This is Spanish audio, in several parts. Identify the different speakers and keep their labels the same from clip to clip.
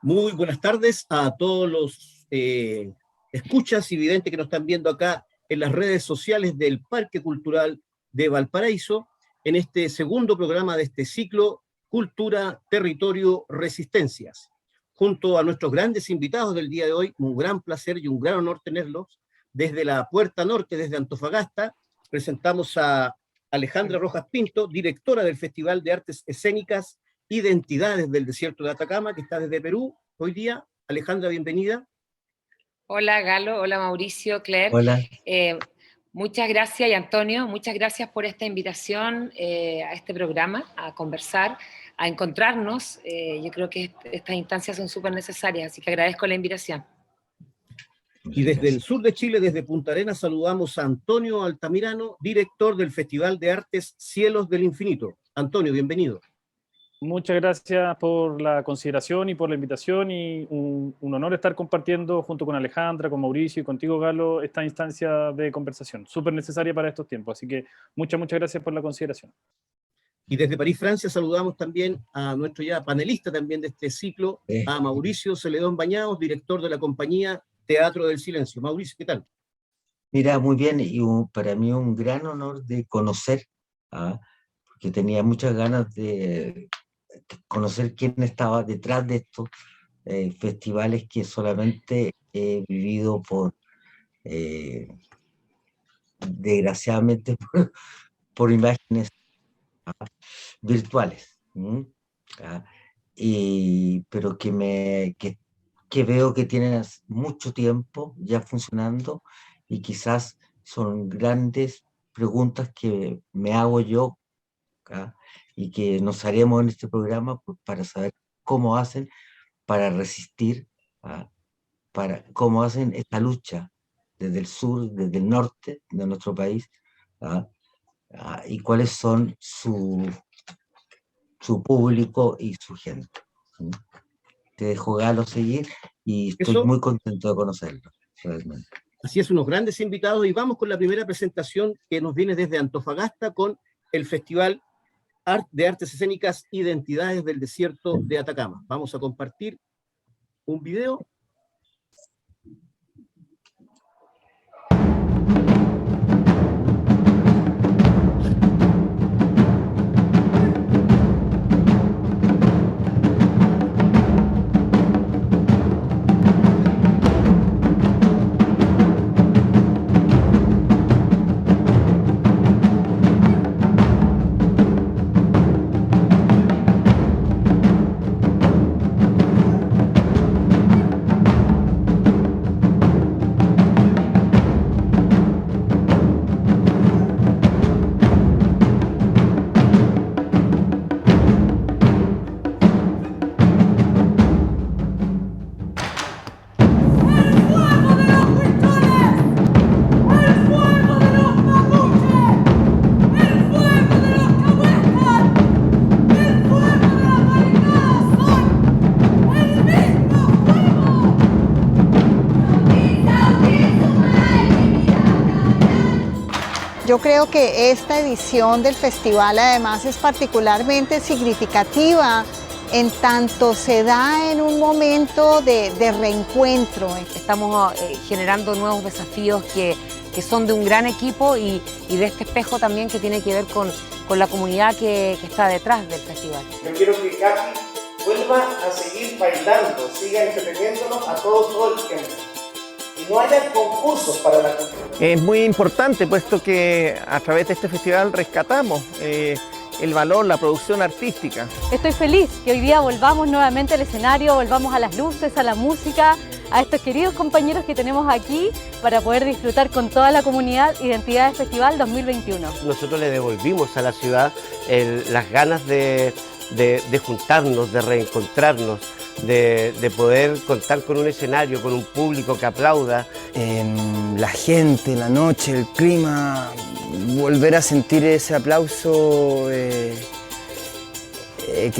Speaker 1: Muy buenas tardes a todos los escuchas y videntes que nos están viendo acá en las redes sociales del Parque Cultural de Valparaíso, en este segundo programa de este ciclo Cultura, Territorio, Resistencias. Junto a nuestros grandes invitados del día de hoy, un gran placer y un gran honor tenerlos. Desde la Puerta Norte, desde Antofagasta, presentamos a Alejandra Rojas Pinto, directora del Festival de Artes Escénicas Identidades del Desierto de Atacama, que está desde Perú hoy día. Alejandra, bienvenida.
Speaker 2: Hola Galo, hola Mauricio, Claire.
Speaker 3: Hola.
Speaker 2: Muchas gracias, y Antonio, muchas gracias por esta invitación a este programa, a conversar, a encontrarnos. Yo creo que estas instancias son súper necesarias, así que agradezco la invitación.
Speaker 1: Y desde el sur de Chile, desde Punta Arenas, saludamos a Antonio Altamirano, director del Festival de Artes Cielos del Infinito. Antonio, bienvenido.
Speaker 4: Muchas gracias por la consideración y por la invitación, y un honor estar compartiendo junto con Alejandra, con Mauricio y contigo, Galo, esta instancia de conversación, súper necesaria para estos tiempos, así que muchas gracias por la consideración.
Speaker 1: Y desde París, Francia, saludamos también a nuestro ya panelista también de este ciclo, a Mauricio Celedón Bañados, director de la compañía Teatro del Silencio. Mauricio, ¿qué tal?
Speaker 3: Mira, muy bien, y para mí un gran honor de conocer, porque tenía muchas ganas de conocer quién estaba detrás de estos festivales que solamente he vivido desgraciadamente por imágenes virtuales, pero que veo que tienen mucho tiempo ya funcionando, y quizás son grandes preguntas que me hago yo, y que nos haremos en este programa para saber cómo hacen para resistir, cómo hacen esta lucha desde el sur, desde el norte de nuestro país, y cuáles son su público y su gente. Te dejo, Galo, seguir, y estoy muy contento de conocerlo, realmente.
Speaker 1: Así es, unos grandes invitados, y vamos con la primera presentación que nos viene desde Antofagasta con el Festival de Artes Escénicas Identidades del Desierto de Atacama. Vamos a compartir un video.
Speaker 5: Yo creo que esta edición del festival además es particularmente significativa en tanto se da en un momento de reencuentro.
Speaker 2: Estamos generando nuevos desafíos que son de un gran equipo y de este espejo también que tiene que ver con la comunidad que está detrás del festival.
Speaker 6: Yo quiero que Katy vuelva a seguir bailando, siga entreteniéndonos a todo el tiempo. Y no haya concursos para la cultura.
Speaker 7: Es muy importante, puesto que a través de este festival rescatamos el valor, la producción artística.
Speaker 8: Estoy feliz que hoy día volvamos nuevamente al escenario, volvamos a las luces, a la música, a estos queridos compañeros que tenemos aquí para poder disfrutar con toda la comunidad Identidades Festival 2021.
Speaker 9: Nosotros le devolvimos a la ciudad las ganas de juntarnos, de reencontrarnos, de poder contar con un escenario, con un público que aplauda.
Speaker 10: La gente, la noche, el clima, volver a sentir ese aplauso que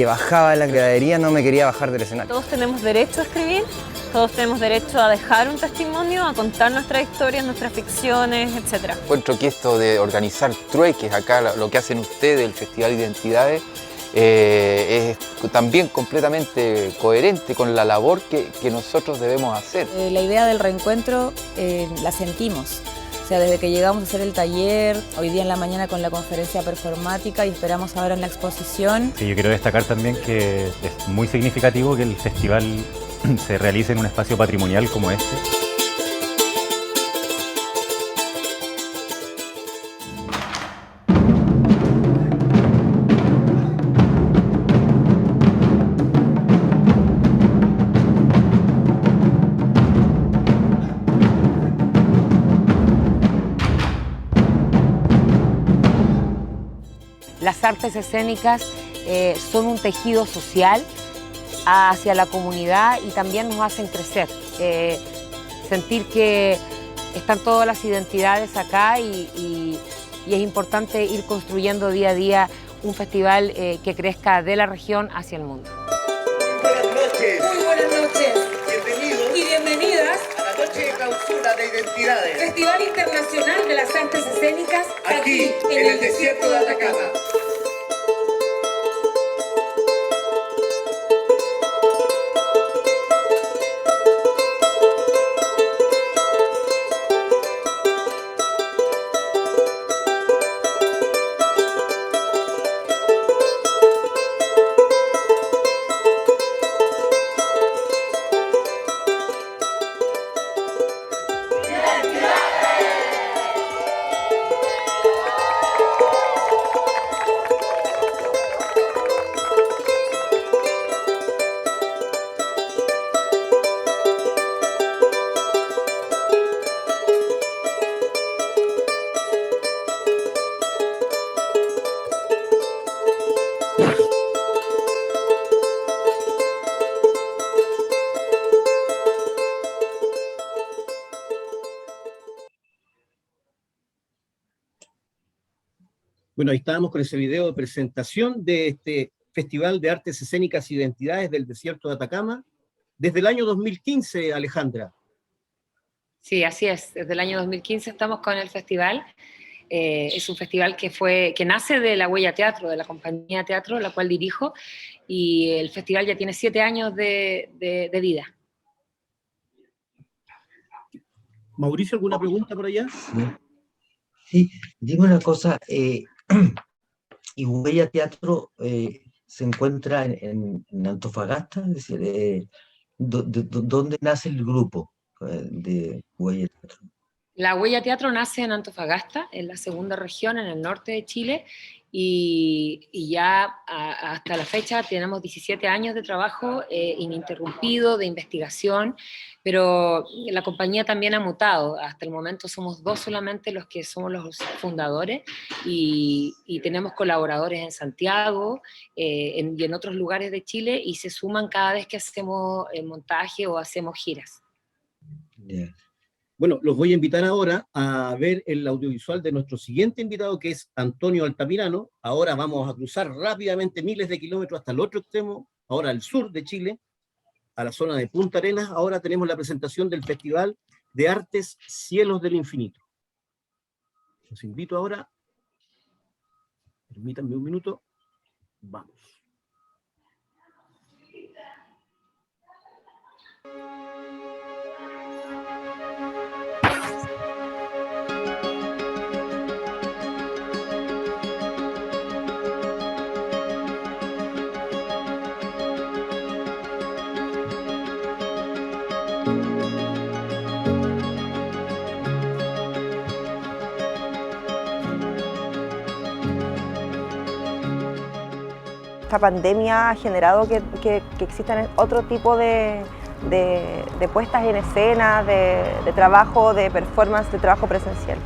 Speaker 10: bajaba de la gradería, no me quería bajar del escenario.
Speaker 8: Todos tenemos derecho a escribir, todos tenemos derecho a dejar un testimonio, a contar nuestras historias, nuestras ficciones, etc.
Speaker 11: Encuentro que esto de organizar trueques acá, lo que hacen ustedes, el Festival Identidades, es también completamente coherente con la labor que nosotros debemos hacer.
Speaker 12: La idea del reencuentro la sentimos. O sea, desde que llegamos a hacer el taller, hoy día en la mañana con la conferencia performática y esperamos ahora en la exposición.
Speaker 13: Sí, yo quiero destacar también que es muy significativo que el festival se realice en un espacio patrimonial como este.
Speaker 2: Las artes escénicas son un tejido social hacia la comunidad y también nos hacen crecer. Sentir que están todas las identidades acá y es importante ir construyendo día a día un festival que crezca de la región hacia el mundo.
Speaker 14: Buenas noches.
Speaker 15: Muy buenas noches.
Speaker 14: Bienvenidos
Speaker 15: y bienvenidas
Speaker 14: a la noche de clausura de identidades.
Speaker 15: Festival Internacional de las Artes Escénicas
Speaker 14: aquí en el desierto de Atacama.
Speaker 1: Bueno, ahí estábamos con ese video de presentación de este Festival de Artes Escénicas e Identidades del Desierto de Atacama, desde el año 2015, Alejandra.
Speaker 2: Sí, así es. Desde el año 2015 estamos con el festival. Es un festival que nace de La Huella Teatro, de la compañía teatro, la cual dirijo, y el festival ya tiene 7 años de vida.
Speaker 1: Mauricio, ¿alguna pregunta por allá?
Speaker 3: Sí, dime una cosa, y Huella Teatro se encuentra en Antofagasta, es decir, ¿dónde nace el grupo de Huella Teatro?
Speaker 2: La Huella Teatro nace en Antofagasta, en la segunda región, en el norte de Chile, y ya hasta la fecha tenemos 17 años de trabajo ininterrumpido, de investigación, pero la compañía también ha mutado. Hasta el momento somos 2 solamente los que somos los fundadores, y tenemos colaboradores en Santiago y en otros lugares de Chile, y se suman cada vez que hacemos montaje o hacemos giras.
Speaker 3: Yeah.
Speaker 1: Bueno, los voy a invitar ahora a ver el audiovisual de nuestro siguiente invitado, que es Antonio Altamirano. Ahora vamos a cruzar rápidamente miles de kilómetros hasta el otro extremo, ahora al sur de Chile, a la zona de Punta Arenas. Ahora tenemos la presentación del Festival de Artes Cielos del Infinito. Los invito ahora, permítanme un minuto, vamos.
Speaker 16: Esta pandemia ha generado que existan otro tipo de puestas en escena, de trabajo, de performance, de trabajo presencial.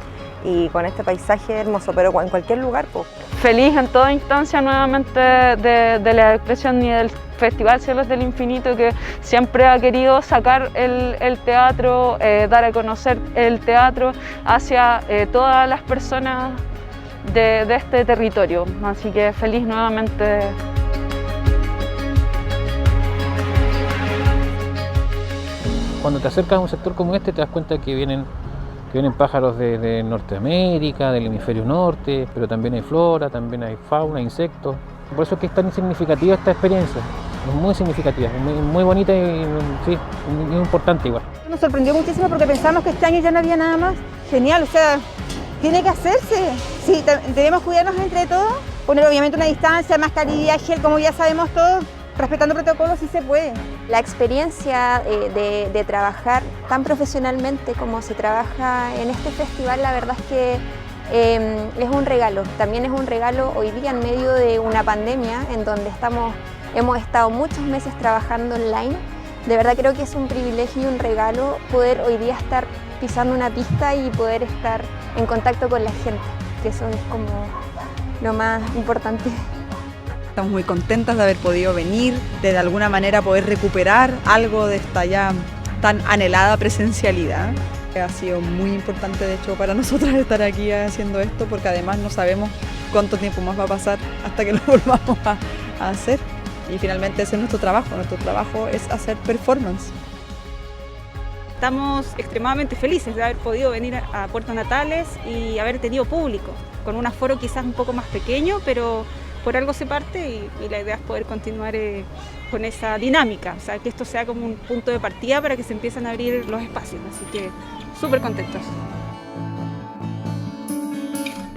Speaker 16: Y con este paisaje hermoso, pero en cualquier lugar. Pues.
Speaker 17: Feliz en toda instancia nuevamente de la expresión y del Festival Cielos del Infinito, que siempre ha querido sacar el teatro, dar a conocer el teatro hacia todas las personas de este territorio. Así que feliz nuevamente.
Speaker 18: Cuando te acercas a un sector como este te das cuenta que vienen pájaros de Norteamérica, del hemisferio norte, pero también hay flora, también hay fauna, insectos. Por eso es que es tan significativa esta experiencia. Es muy significativa, muy bonita y sí, muy importante igual.
Speaker 19: Nos sorprendió muchísimo porque pensamos que este año ya no había nada más. Genial, o sea, tiene que hacerse. Sí, debemos cuidarnos entre todos, poner obviamente una distancia, mascarilla, gel, como ya sabemos todos, respetando protocolos si se puede.
Speaker 16: La experiencia de trabajar tan profesionalmente como se trabaja en este festival, la verdad es que es un regalo. También es un regalo hoy día en medio de una pandemia en donde hemos estado muchos meses trabajando online. De verdad creo que es un privilegio y un regalo poder hoy día estar pisando una pista y poder estar en contacto con la gente, que eso es como lo más importante.
Speaker 20: Estamos muy contentas de haber podido venir, de alguna manera poder recuperar algo de esta ya tan anhelada presencialidad. Ha sido muy importante, de hecho, para nosotras estar aquí haciendo esto, porque además no sabemos cuánto tiempo más va a pasar hasta que lo volvamos a hacer. Y finalmente ese es nuestro trabajo es hacer performance.
Speaker 21: Estamos extremadamente felices de haber podido venir a Puerto Natales y haber tenido público, con un aforo quizás un poco más pequeño, pero por algo se parte y la idea es poder continuar con esa dinámica, o sea, que esto sea como un punto de partida para que se empiecen a abrir los espacios, así que súper contentos.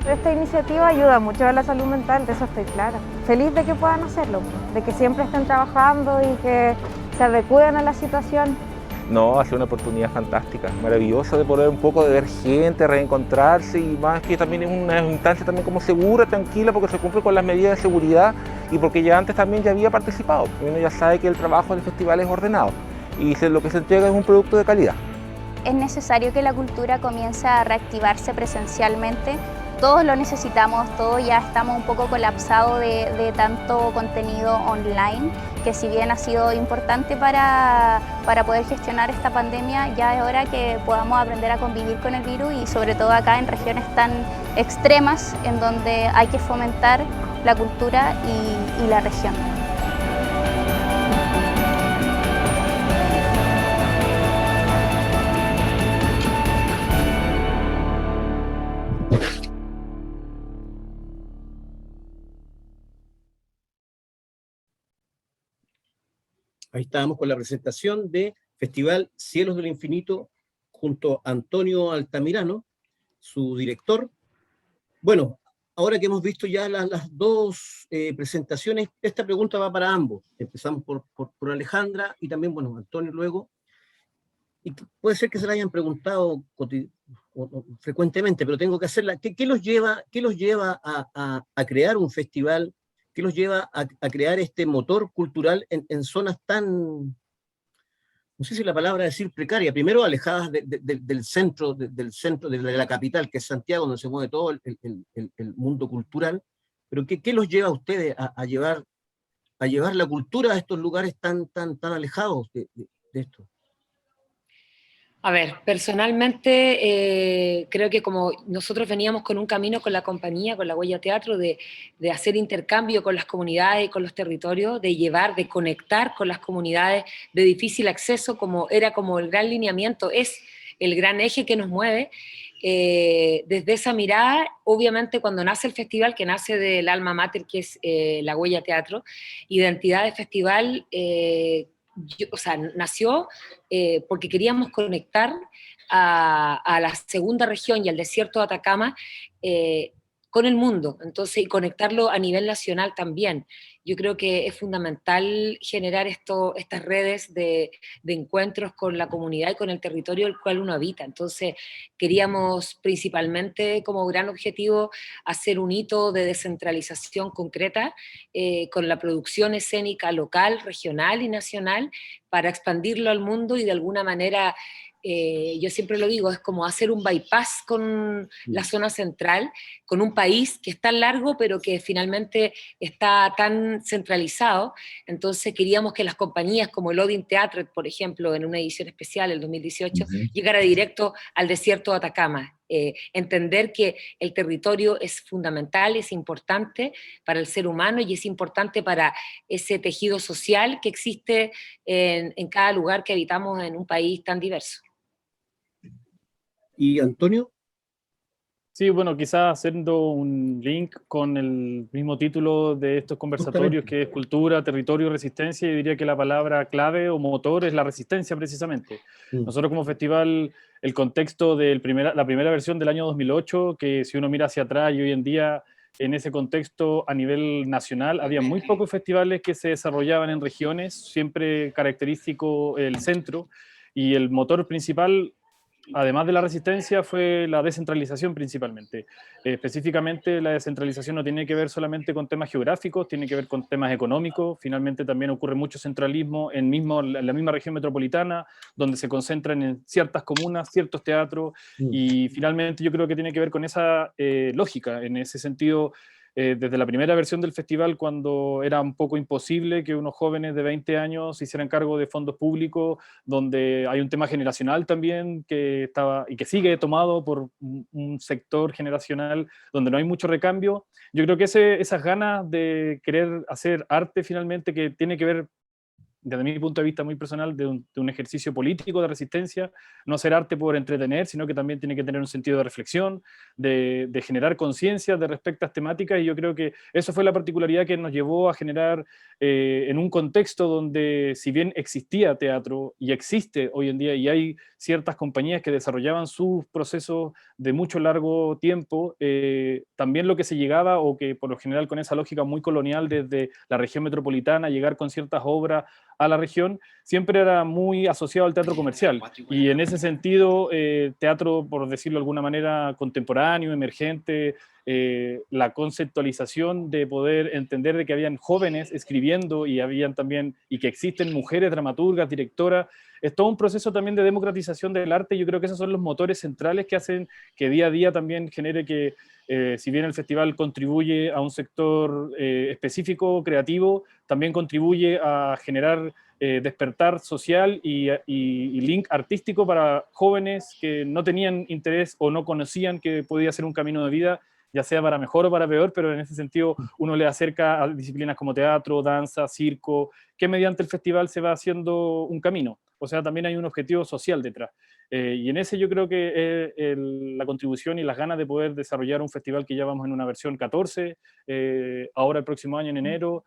Speaker 16: Esta iniciativa ayuda mucho a la salud mental, de eso estoy clara. Feliz de que puedan hacerlo, de que siempre estén trabajando y que se adecúen a la situación.
Speaker 22: No, ha sido una oportunidad fantástica, maravillosa de poder un poco de ver gente, reencontrarse y más que también es una instancia también como segura, tranquila, porque se cumple con las medidas de seguridad y porque ya antes también ya había participado. Uno ya sabe que el trabajo del festival es ordenado y lo que se entrega es un producto de calidad.
Speaker 23: Es necesario que la cultura comience a reactivarse presencialmente. Todos lo necesitamos, todos ya estamos un poco colapsados de tanto contenido online, que si bien ha sido importante para poder gestionar esta pandemia, ya es hora que podamos aprender a convivir con el virus y sobre todo acá en regiones tan extremas en donde hay que fomentar la cultura y la región.
Speaker 1: Ahí estábamos con la presentación de Festival Cielos del Infinito junto a Antonio Altamirano, su director. Bueno, ahora que hemos visto ya las dos presentaciones, esta pregunta va para ambos. Empezamos por Alejandra y también, bueno, Antonio luego. Y puede ser que se la hayan preguntado frecuentemente, pero tengo que hacerla. ¿Qué los lleva a crear un festival? ¿Qué los lleva a crear este motor cultural en zonas tan, no sé si la palabra es decir precaria, primero alejadas del centro de la capital, que es Santiago, donde se mueve todo el mundo cultural, pero ¿qué los lleva a ustedes a llevar la cultura a estos lugares tan alejados de esto?
Speaker 2: A ver, personalmente creo que como nosotros veníamos con un camino con la compañía, con la Huella Teatro, de hacer intercambio con las comunidades y con los territorios, de conectar con las comunidades de difícil acceso, era como el gran lineamiento, es el gran eje que nos mueve. Desde esa mirada, obviamente cuando nace el festival, que nace del alma mater, que es la Huella Teatro, identidad de festival, nació porque queríamos conectar a la segunda región y al desierto de Atacama con el mundo, entonces, y conectarlo a nivel nacional también. Yo creo que es fundamental generar estas redes de encuentros con la comunidad y con el territorio el cual uno habita. Entonces, queríamos principalmente como gran objetivo hacer un hito de descentralización concreta con la producción escénica local, regional y nacional para expandirlo al mundo y de alguna manera yo siempre lo digo, es como hacer un bypass con la zona central, con un país que es tan largo, pero que finalmente está tan centralizado. Entonces queríamos que las compañías como el Odin Theatre, por ejemplo, en una edición especial, el 2018, llegara directo al desierto de Atacama. Entender que el territorio es fundamental, es importante para el ser humano y es importante para ese tejido social que existe en cada lugar que habitamos en un país tan diverso.
Speaker 1: ¿Y Antonio?
Speaker 4: Sí, bueno, quizás haciendo un link con el mismo título de estos conversatorios, que es cultura, territorio y resistencia, yo diría que la palabra clave o motor es la resistencia precisamente. Nosotros como festival, el contexto de la primera versión del año 2008, que si uno mira hacia atrás y hoy en día en ese contexto a nivel nacional, había muy pocos festivales que se desarrollaban en regiones, siempre característico el centro, y el motor principal, además de la resistencia, fue la descentralización principalmente. Específicamente, la descentralización no tiene que ver solamente con temas geográficos, tiene que ver con temas económicos. Finalmente también ocurre mucho centralismo en la misma región metropolitana, donde se concentran en ciertas comunas, ciertos teatros, y finalmente yo creo que tiene que ver con esa lógica. En ese sentido, desde la primera versión del festival, cuando era un poco imposible que unos jóvenes de 20 años se hicieran cargo de fondos públicos, donde hay un tema generacional también que estaba y que sigue tomado por un sector generacional donde no hay mucho recambio. Yo creo que esas ganas de querer hacer arte finalmente, que tiene que ver, desde mi punto de vista muy personal, de un ejercicio político de resistencia, no hacer arte por entretener, sino que también tiene que tener un sentido de reflexión, de generar conciencia de respecto a estas temáticas, y yo creo que eso fue la particularidad que nos llevó a generar en un contexto donde, si bien existía teatro, y existe hoy en día, y hay ciertas compañías que desarrollaban sus procesos de mucho largo tiempo, también lo que se llegaba, o que por lo general con esa lógica muy colonial desde la región metropolitana, llegar con ciertas obras a la región, siempre era muy asociado al teatro comercial, y en ese sentido, teatro, por decirlo de alguna manera, contemporáneo, emergente, la conceptualización de poder entender de que habían jóvenes escribiendo, y habían también, y que existen mujeres dramaturgas, directoras, es todo un proceso también de democratización del arte. Yo creo que esos son los motores centrales que hacen que día a día también genere que, si bien el festival contribuye a un sector específico, creativo, también contribuye a generar despertar social y link artístico para jóvenes que no tenían interés o no conocían que podía ser un camino de vida, ya sea para mejor o para peor, pero en ese sentido uno le acerca a disciplinas como teatro, danza, circo, que mediante el festival se va haciendo un camino. O sea, también hay un objetivo social detrás. Y en ese yo creo que la contribución y las ganas de poder desarrollar un festival, que ya vamos en una versión 14, ahora el próximo año en enero,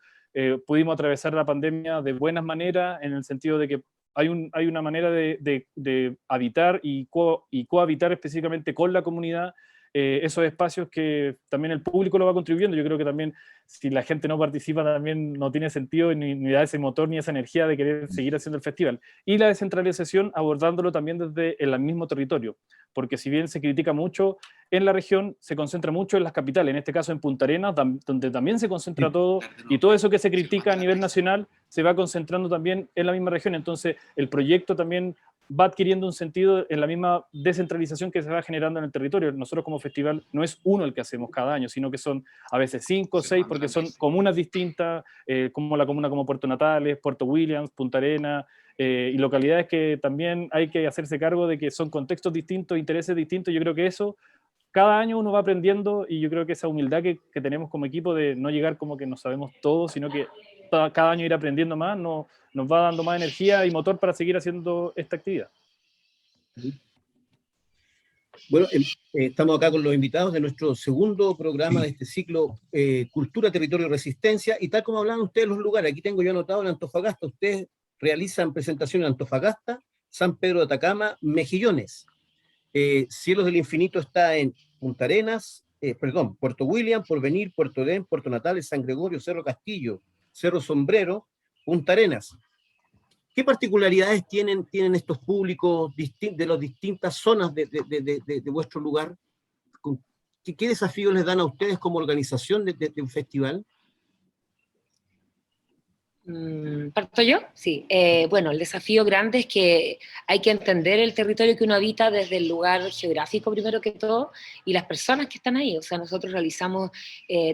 Speaker 4: pudimos atravesar la pandemia de buenas maneras, en el sentido de que hay una manera de habitar y cohabitar específicamente con la comunidad, esos espacios que también el público lo va contribuyendo. Yo creo que también, si la gente no participa, también no tiene sentido, ni da ese motor ni esa energía de querer seguir haciendo el festival. Y la descentralización, abordándolo también desde el mismo territorio, porque si bien se critica mucho en la región, se concentra mucho en las capitales, en este caso en Punta Arenas, donde también se concentra todo, y todo eso que se critica a nivel nacional se va concentrando también en la misma región. Entonces el proyecto también va adquiriendo un sentido en la misma descentralización que se va generando en el territorio. Nosotros como festival no es uno el que hacemos cada año, sino que son a veces 5 o 6, porque son comunas distintas, como la comuna como Puerto Natales, Puerto Williams, Punta Arenas, y localidades que también hay que hacerse cargo de que son contextos distintos, intereses distintos. Yo creo que eso, cada año uno va aprendiendo, y yo creo que esa humildad que tenemos como equipo de no llegar como que no sabemos todo, sino que cada año ir aprendiendo más, nos va dando más energía y motor para seguir haciendo esta actividad.
Speaker 1: Bueno, estamos acá con los invitados de nuestro segundo programa de este ciclo, Cultura, Territorio y Resistencia, y tal como hablaban ustedes los lugares, aquí tengo yo anotado en Antofagasta, ustedes realizan presentación en Antofagasta, San Pedro de Atacama, Mejillones. Cielos del Infinito está en Punta Arenas, Puerto William, Porvenir, Puerto Edén, Puerto Natales, San Gregorio, Cerro Castillo, Cerro Sombrero, Punta Arenas. ¿Qué particularidades tienen estos públicos de las distintas zonas de vuestro lugar? ¿Qué desafíos les dan a ustedes como organización de un festival?
Speaker 2: ¿Parto yo? Sí. Bueno, el desafío grande es que hay que entender el territorio que uno habita desde el lugar geográfico primero que todo, y las personas que están ahí. O sea, nosotros realizamos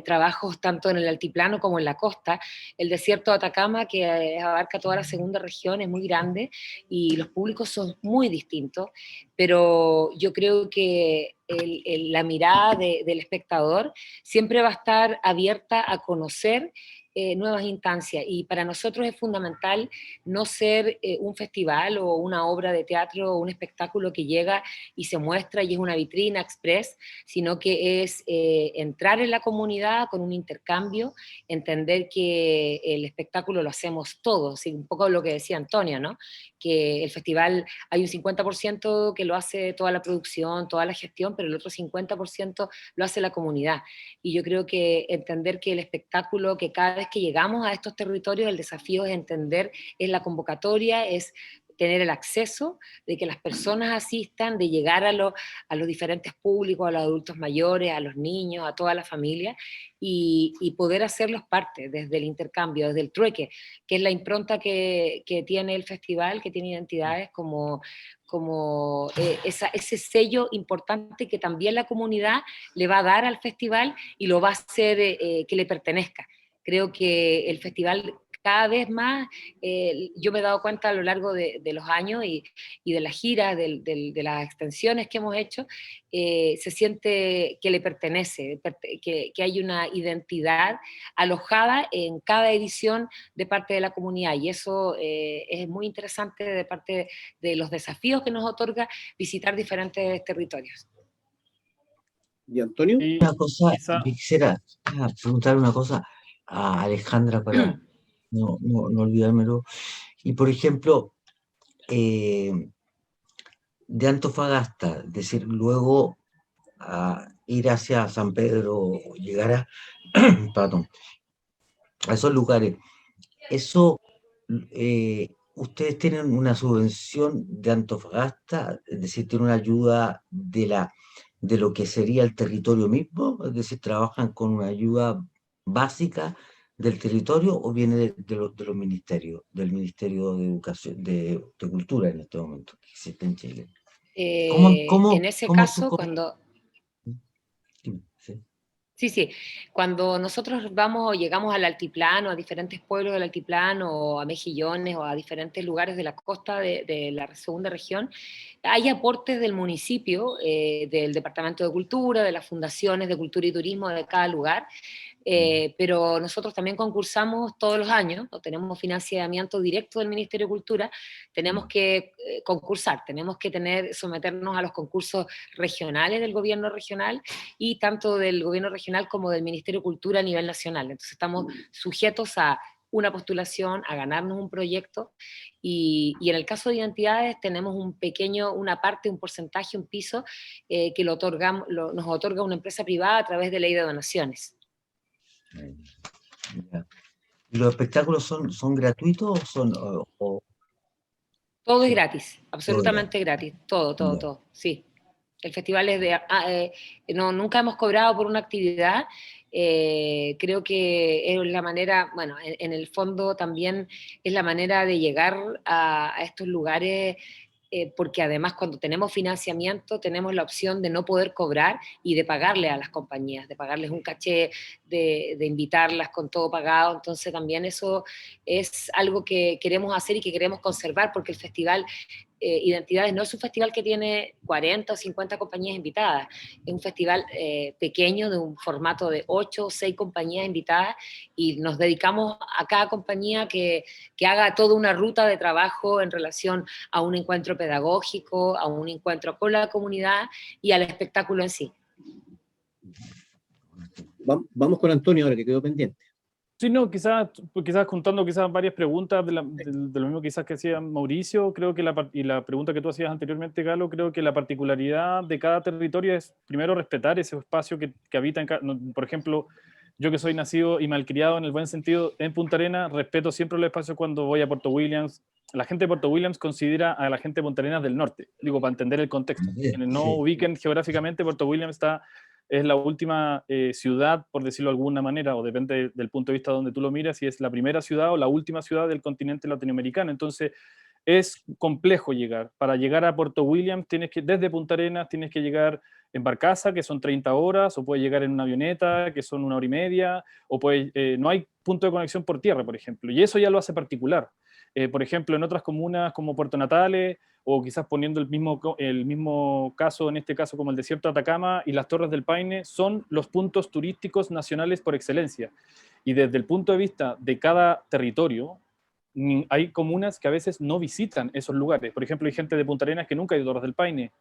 Speaker 2: trabajos tanto en el altiplano como en la costa. El desierto de Atacama, que abarca toda la segunda región, es muy grande y los públicos son muy distintos, pero yo creo que la mirada del espectador siempre va a estar abierta a conocer nuevas instancias. Y para nosotros es fundamental no ser un festival o una obra de teatro o un espectáculo que llega y se muestra y es una vitrina express, sino que es entrar en la comunidad con un intercambio, entender que el espectáculo lo hacemos todos, y un poco lo que decía Antonio, ¿no? Que el festival hay un 50% que lo hace toda la producción, toda la gestión, pero el otro 50% lo hace la comunidad. Y yo creo que entender que el espectáculo, que cada vez que llegamos a estos territorios, el desafío es entender, es la convocatoria, es tener el acceso, de que las personas asistan, de llegar a los diferentes públicos, a los adultos mayores, a los niños, a toda la familia, y poder hacerlos parte desde el intercambio, desde el trueque, que es la impronta que tiene el festival, que tiene identidades como ese sello importante que también la comunidad le va a dar al festival y lo va a hacer que le pertenezca. Creo que el festival cada vez más, yo me he dado cuenta a lo largo de los años y de las giras, de las extensiones que hemos hecho, se siente que le pertenece, que hay una identidad alojada en cada edición de parte de la comunidad, y eso es muy interesante de parte de los desafíos que nos otorga visitar diferentes territorios.
Speaker 1: ¿Y Antonio?
Speaker 3: Una cosa, quisiera preguntar una cosa a Alejandra para no olvidármelo. Y por ejemplo, de Antofagasta, es decir, luego a ir hacia San Pedro, llegar a, perdón, a esos lugares, eso, ustedes tienen una subvención de Antofagasta, es decir, tienen una ayuda de lo que sería el territorio mismo, es decir, trabajan con una ayuda básica del territorio, o viene de los ministerios, del Ministerio de Educación, de Cultura en este momento, que existe en Chile.
Speaker 2: En ese caso, cuando... Sí, cuando nosotros vamos o llegamos al altiplano, a diferentes pueblos del altiplano, o a Mejillones, o a diferentes lugares de la costa de la segunda región, hay aportes del municipio, del Departamento de Cultura, de las fundaciones de cultura y turismo de cada lugar, pero nosotros también concursamos todos los años, o tenemos financiamiento directo del Ministerio de Cultura, tenemos que concursar, tenemos que someternos a los concursos regionales del gobierno regional, y tanto del gobierno regional como del Ministerio de Cultura a nivel nacional. Entonces estamos sujetos a una postulación, a ganarnos un proyecto, y en el caso de identidades tenemos una parte, un porcentaje, un piso, que nos otorga una empresa privada a través de ley de donaciones.
Speaker 3: ¿Los espectáculos son gratuitos o son...?
Speaker 2: Todo es gratis, absolutamente gratis, todo, sí. El festival es nunca hemos cobrado por una actividad, creo que es la manera, bueno, en el fondo también es la manera de llegar a estos lugares, porque además cuando tenemos financiamiento tenemos la opción de no poder cobrar y de pagarle a las compañías, de pagarles un caché, de invitarlas con todo pagado. Entonces también eso es algo que queremos hacer y que queremos conservar, porque el festival Identidades no es un festival que tiene 40 o 50 compañías invitadas, es un festival pequeño, de un formato de 8 o 6 compañías invitadas, y nos dedicamos a cada compañía que haga toda una ruta de trabajo en relación a un encuentro pedagógico, a un encuentro con la comunidad y al espectáculo en sí.
Speaker 1: Vamos con Antonio ahora, que quedó pendiente.
Speaker 4: Sí, no, quizás juntando varias preguntas de lo mismo quizás que hacía Mauricio, creo que la pregunta que tú hacías anteriormente, Galo, creo que la particularidad de cada territorio es primero respetar ese espacio que habita por ejemplo, yo que soy nacido y malcriado en el buen sentido en Punta Arenas, respeto siempre los espacios cuando voy a Puerto Williams. La gente de Puerto Williams considera a la gente de Punta Arenas del norte, digo, para entender el contexto. Quienes no ubiquen geográficamente, Puerto Williams es la última ciudad, por decirlo de alguna manera, o depende del punto de vista donde tú lo miras, si es la primera ciudad o la última ciudad del continente latinoamericano. Entonces es complejo llegar. Para llegar a Puerto Williams desde Punta Arenas tienes que llegar en barcaza, que son 30 horas, o puedes llegar en una avioneta, que son 1 hora y media, o no hay punto de conexión por tierra, por ejemplo, y eso ya lo hace particular. Por ejemplo, en otras comunas como Puerto Natales, o quizás poniendo el mismo caso, en este caso como el desierto de Atacama y las Torres del Paine, son los puntos turísticos nacionales por excelencia. Y desde el punto de vista de cada territorio, hay comunas que a veces no visitan esos lugares. Por ejemplo, hay gente de Punta Arenas que nunca ha ido a Torres del Paine,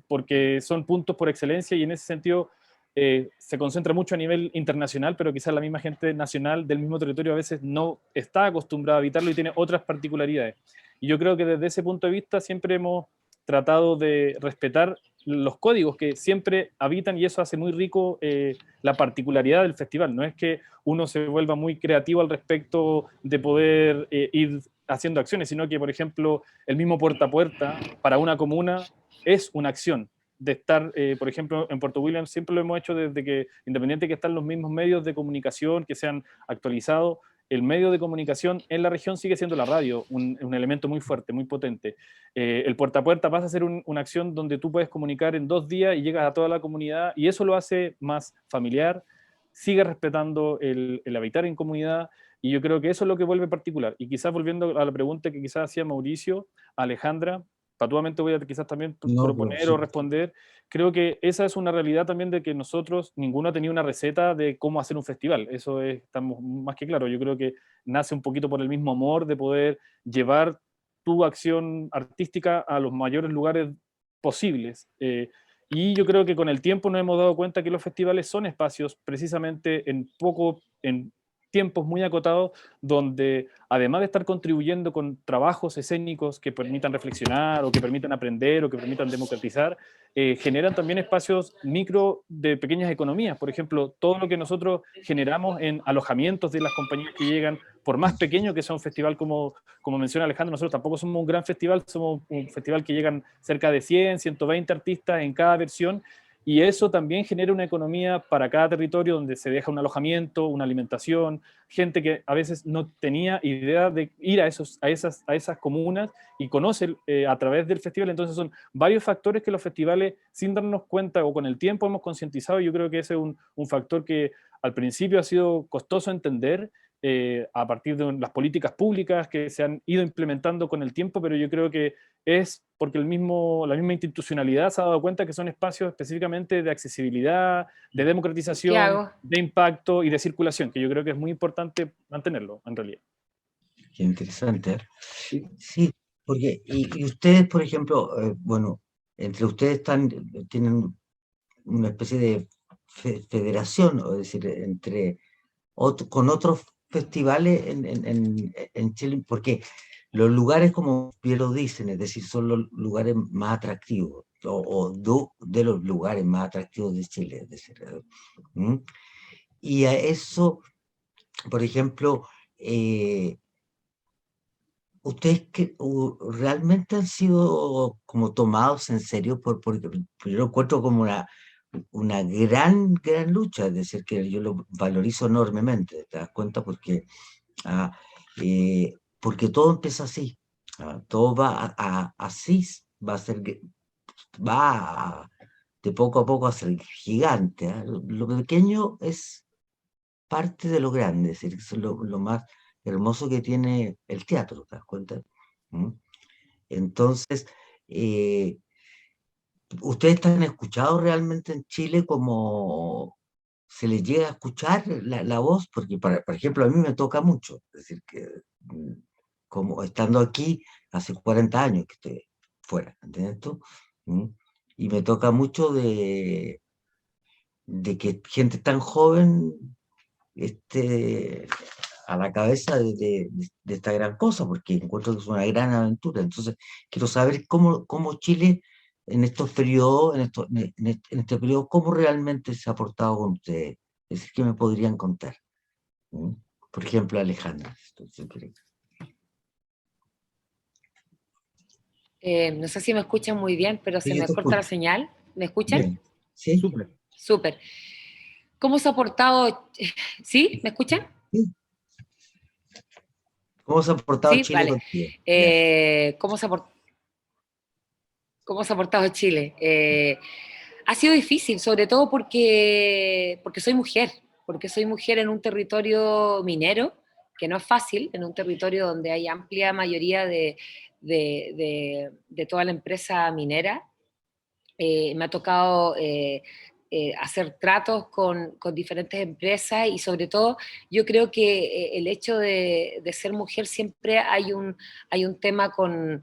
Speaker 4: porque son puntos por excelencia, y en ese sentido se concentra mucho a nivel internacional, pero quizás la misma gente nacional del mismo territorio a veces no está acostumbrada a habitarlo y tiene otras particularidades. Y yo creo que desde ese punto de vista siempre hemos tratado de respetar los códigos que siempre habitan, y eso hace muy rico la particularidad del festival. No es que uno se vuelva muy creativo al respecto de poder ir haciendo acciones, sino que, por ejemplo, el mismo puerta a puerta para una comuna es una acción de estar, por ejemplo, en Puerto Williams siempre lo hemos hecho desde que, independiente de que están los mismos medios de comunicación que se han actualizado, el medio de comunicación en la región sigue siendo la radio, un elemento muy fuerte, muy potente. El puerta a puerta pasa a ser una acción donde tú puedes comunicar en 2 días y llegas a toda la comunidad, y eso lo hace más familiar, sigue respetando el habitar en comunidad, y yo creo que eso es lo que vuelve particular. Y quizás volviendo a la pregunta que quizás hacía Mauricio, Alejandra, patuamente voy a quizás también proponer o responder. Creo que esa es una realidad también, de que nosotros, ninguno ha tenido una receta de cómo hacer un festival. Eso estamos más que claro. Yo creo que nace un poquito por el mismo amor de poder llevar tu acción artística a los mayores lugares posibles. Y yo creo que con el tiempo nos hemos dado cuenta que los festivales son espacios precisamente en tiempos muy acotados, donde además de estar contribuyendo con trabajos escénicos que permitan reflexionar, o que permitan aprender, o que permitan democratizar, generan también espacios micro de pequeñas economías. Por ejemplo, todo lo que nosotros generamos en alojamientos de las compañías que llegan, por más pequeño que sea un festival, como menciona Alejandro, nosotros tampoco somos un gran festival, somos un festival que llegan cerca de 100, 120 artistas en cada versión, y eso también genera una economía para cada territorio, donde se deja un alojamiento, una alimentación, gente que a veces no tenía idea de ir a esas comunas, y conoce a través del festival. Entonces son varios factores que los festivales, sin darnos cuenta o con el tiempo, hemos concientizado. Yo creo que ese es un factor que al principio ha sido costoso entender, a partir de las políticas públicas que se han ido implementando con el tiempo, pero yo creo que es porque la misma institucionalidad se ha dado cuenta que son espacios específicamente de accesibilidad, de democratización,
Speaker 2: Santiago,
Speaker 4: de impacto y de circulación, que yo creo que es muy importante mantenerlo, en realidad.
Speaker 3: Qué interesante. Sí, porque, y ustedes, por ejemplo, bueno, entre ustedes tienen una especie de federación, es decir, con otros festivales en Chile, porque los lugares, como bien lo dicen, es decir, son los lugares más atractivos, de los lugares más atractivos de Chile, es decir, y a eso, por ejemplo, ¿ustedes realmente han sido como tomados en serio? Porque yo lo encuentro como una gran lucha, es decir, que yo lo valorizo enormemente, ¿te das cuenta? Porque todo empieza así, todo va así, va de poco a poco a ser gigante. Lo pequeño es parte de lo grande, es decir, es lo más hermoso que tiene el teatro, ¿te das cuenta? Entonces, ¿ustedes están escuchados realmente en Chile como se les llega a escuchar la voz? Porque, por ejemplo, a mí me toca mucho, es decir, que como estando aquí hace 40 años que estoy fuera, ¿entiendes tú? Y me toca mucho de que gente tan joven esté a la cabeza de esta gran cosa, porque encuentro que es una gran aventura. Entonces, quiero saber cómo Chile, en estos periodos, en este periodo, cómo realmente se ha portado con ustedes. Es decir, ¿qué me podrían contar? Por ejemplo, Alejandra.
Speaker 2: no sé si me escuchan muy bien, pero se me corta la señal. ¿Me escuchan?
Speaker 3: Bien. Sí,
Speaker 2: súper. ¿Cómo se ha portado? ¿Sí? ¿Me escuchan?
Speaker 3: Sí. ¿Cómo se ha portado Chile contigo?
Speaker 2: ¿Cómo se ha portado Chile? Ha sido difícil, sobre todo porque soy mujer, en un territorio minero, que no es fácil, en un territorio donde hay amplia mayoría de toda la empresa minera. Me ha tocado hacer tratos con diferentes empresas y sobre todo yo creo que el hecho de ser mujer siempre hay un tema con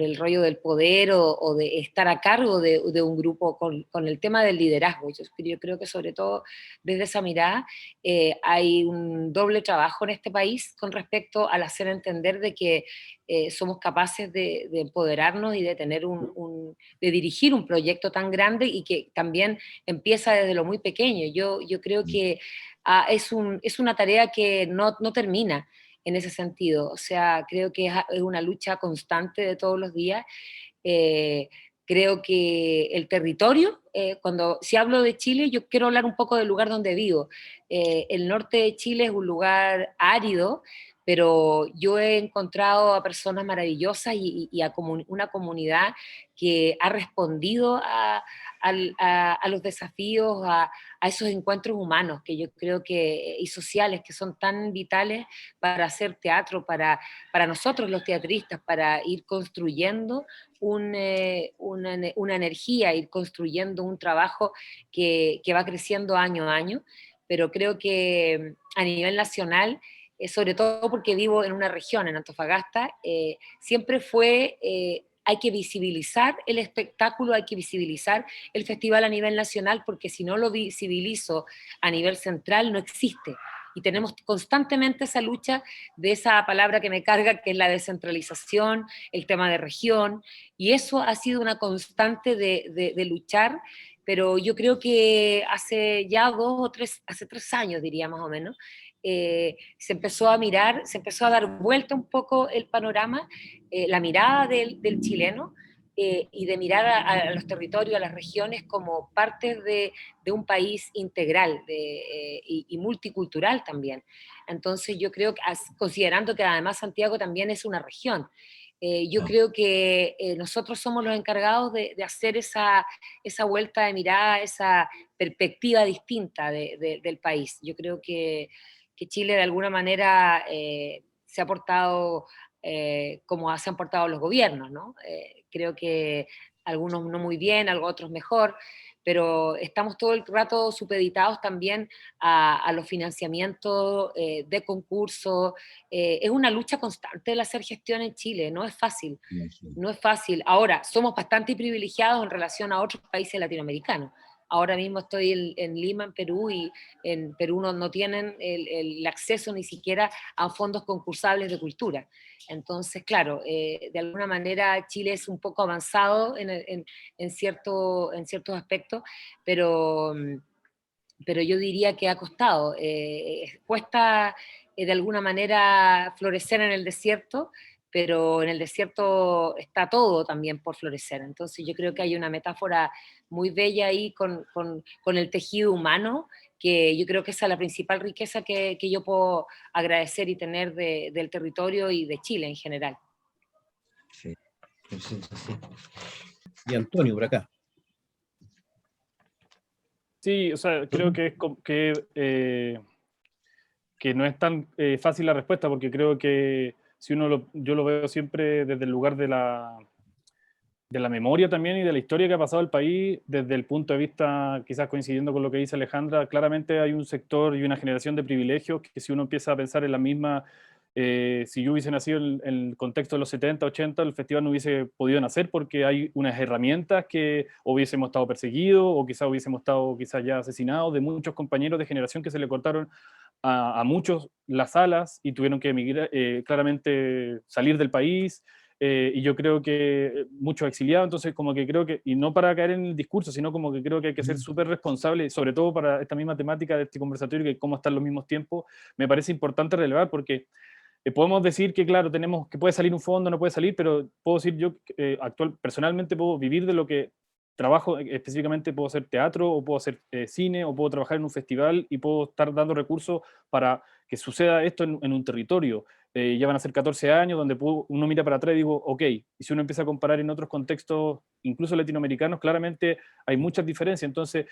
Speaker 2: el rollo del poder o de estar a cargo de un grupo, con el tema del liderazgo. Yo creo que sobre todo desde esa mirada hay un doble trabajo en este país con respecto al hacer entender de que somos capaces de empoderarnos y de tener de dirigir un proyecto tan grande y que también empieza desde lo muy pequeño. Yo creo que es una tarea que no termina en ese sentido. O sea, creo que es una lucha constante de todos los días. Creo que el territorio, si hablo de Chile, yo quiero hablar un poco del lugar donde vivo. El norte de Chile es un lugar árido, pero yo he encontrado a personas maravillosas y a una comunidad que ha respondido a los desafíos, a esos encuentros humanos que yo creo y sociales que son tan vitales para hacer teatro, para nosotros los teatristas, para ir construyendo una energía, ir construyendo un trabajo que va creciendo año a año, pero creo que a nivel nacional, sobre todo porque vivo en una región, en Antofagasta, siempre fue, hay que visibilizar el espectáculo, hay que visibilizar el festival a nivel nacional, porque si no lo visibilizo a nivel central no existe. Y tenemos constantemente esa lucha de esa palabra que me carga, que es la descentralización, el tema de región, y eso ha sido una constante de luchar, pero yo creo que hace ya hace 3 años diría más o menos, se empezó a mirar, se empezó a dar vuelta un poco el panorama, la mirada del chileno, y de mirar a los territorios, a las regiones como partes de un país integral y multicultural también. Entonces yo creo que, considerando que además Santiago también es una región, yo creo que nosotros somos los encargados de hacer esa vuelta de mirada, esa perspectiva distinta del país. Yo creo que Chile de alguna manera se ha portado como se han portado los gobiernos, ¿no? Creo que algunos no muy bien, otros mejor, pero estamos todo el rato supeditados también a los financiamientos de concursos. Es una lucha constante el hacer gestión en Chile, no es fácil, no es fácil. Ahora, somos bastante privilegiados en relación a otros países latinoamericanos. Ahora mismo estoy en Lima, en Perú, y en Perú no tienen el acceso ni siquiera a fondos concursables de cultura. Entonces, claro, de alguna manera Chile es un poco avanzado en ciertos aspectos, pero yo diría que ha costado. Cuesta de alguna manera florecer en el desierto, pero en el desierto está todo también por florecer. Entonces yo creo que hay una metáfora muy bella ahí con el tejido humano, que yo creo que esa es la principal riqueza que yo puedo agradecer y tener del territorio y de Chile en general.
Speaker 3: Sí.
Speaker 1: Y Antonio, por acá.
Speaker 4: Sí, o sea, creo que no es tan fácil la respuesta, porque creo que si yo lo veo siempre desde el lugar de la memoria también y de la historia que ha pasado el país, desde el punto de vista, quizás coincidiendo con lo que dice Alejandra, claramente hay un sector y una generación de privilegios que si uno empieza a pensar en la misma, si yo hubiese nacido en el contexto de los 70, 80, el festival no hubiese podido nacer porque hay unas herramientas que hubiésemos estado perseguidos o quizás hubiésemos estado ya asesinados, de muchos compañeros de generación que se le cortaron a muchos las alas y tuvieron que emigrar, claramente salir del país, y yo creo que muchos exiliados. Entonces como que creo que, y no para caer en el discurso, sino como que creo que hay que ser súper responsable, sobre todo para esta misma temática de este conversatorio, que cómo están los mismos tiempos, me parece importante relevar, porque podemos decir que claro, que puede salir un fondo, no puede salir, pero puedo decir yo, personalmente puedo vivir de lo que trabajo. Específicamente puedo hacer teatro, o puedo hacer cine, o puedo trabajar en un festival, y puedo estar dando recursos para que suceda esto en un territorio. Ya van a ser 14 años donde uno mira para atrás y digo, ok, y si uno empieza a comparar en otros contextos, incluso latinoamericanos, claramente hay muchas diferencias. Entonces,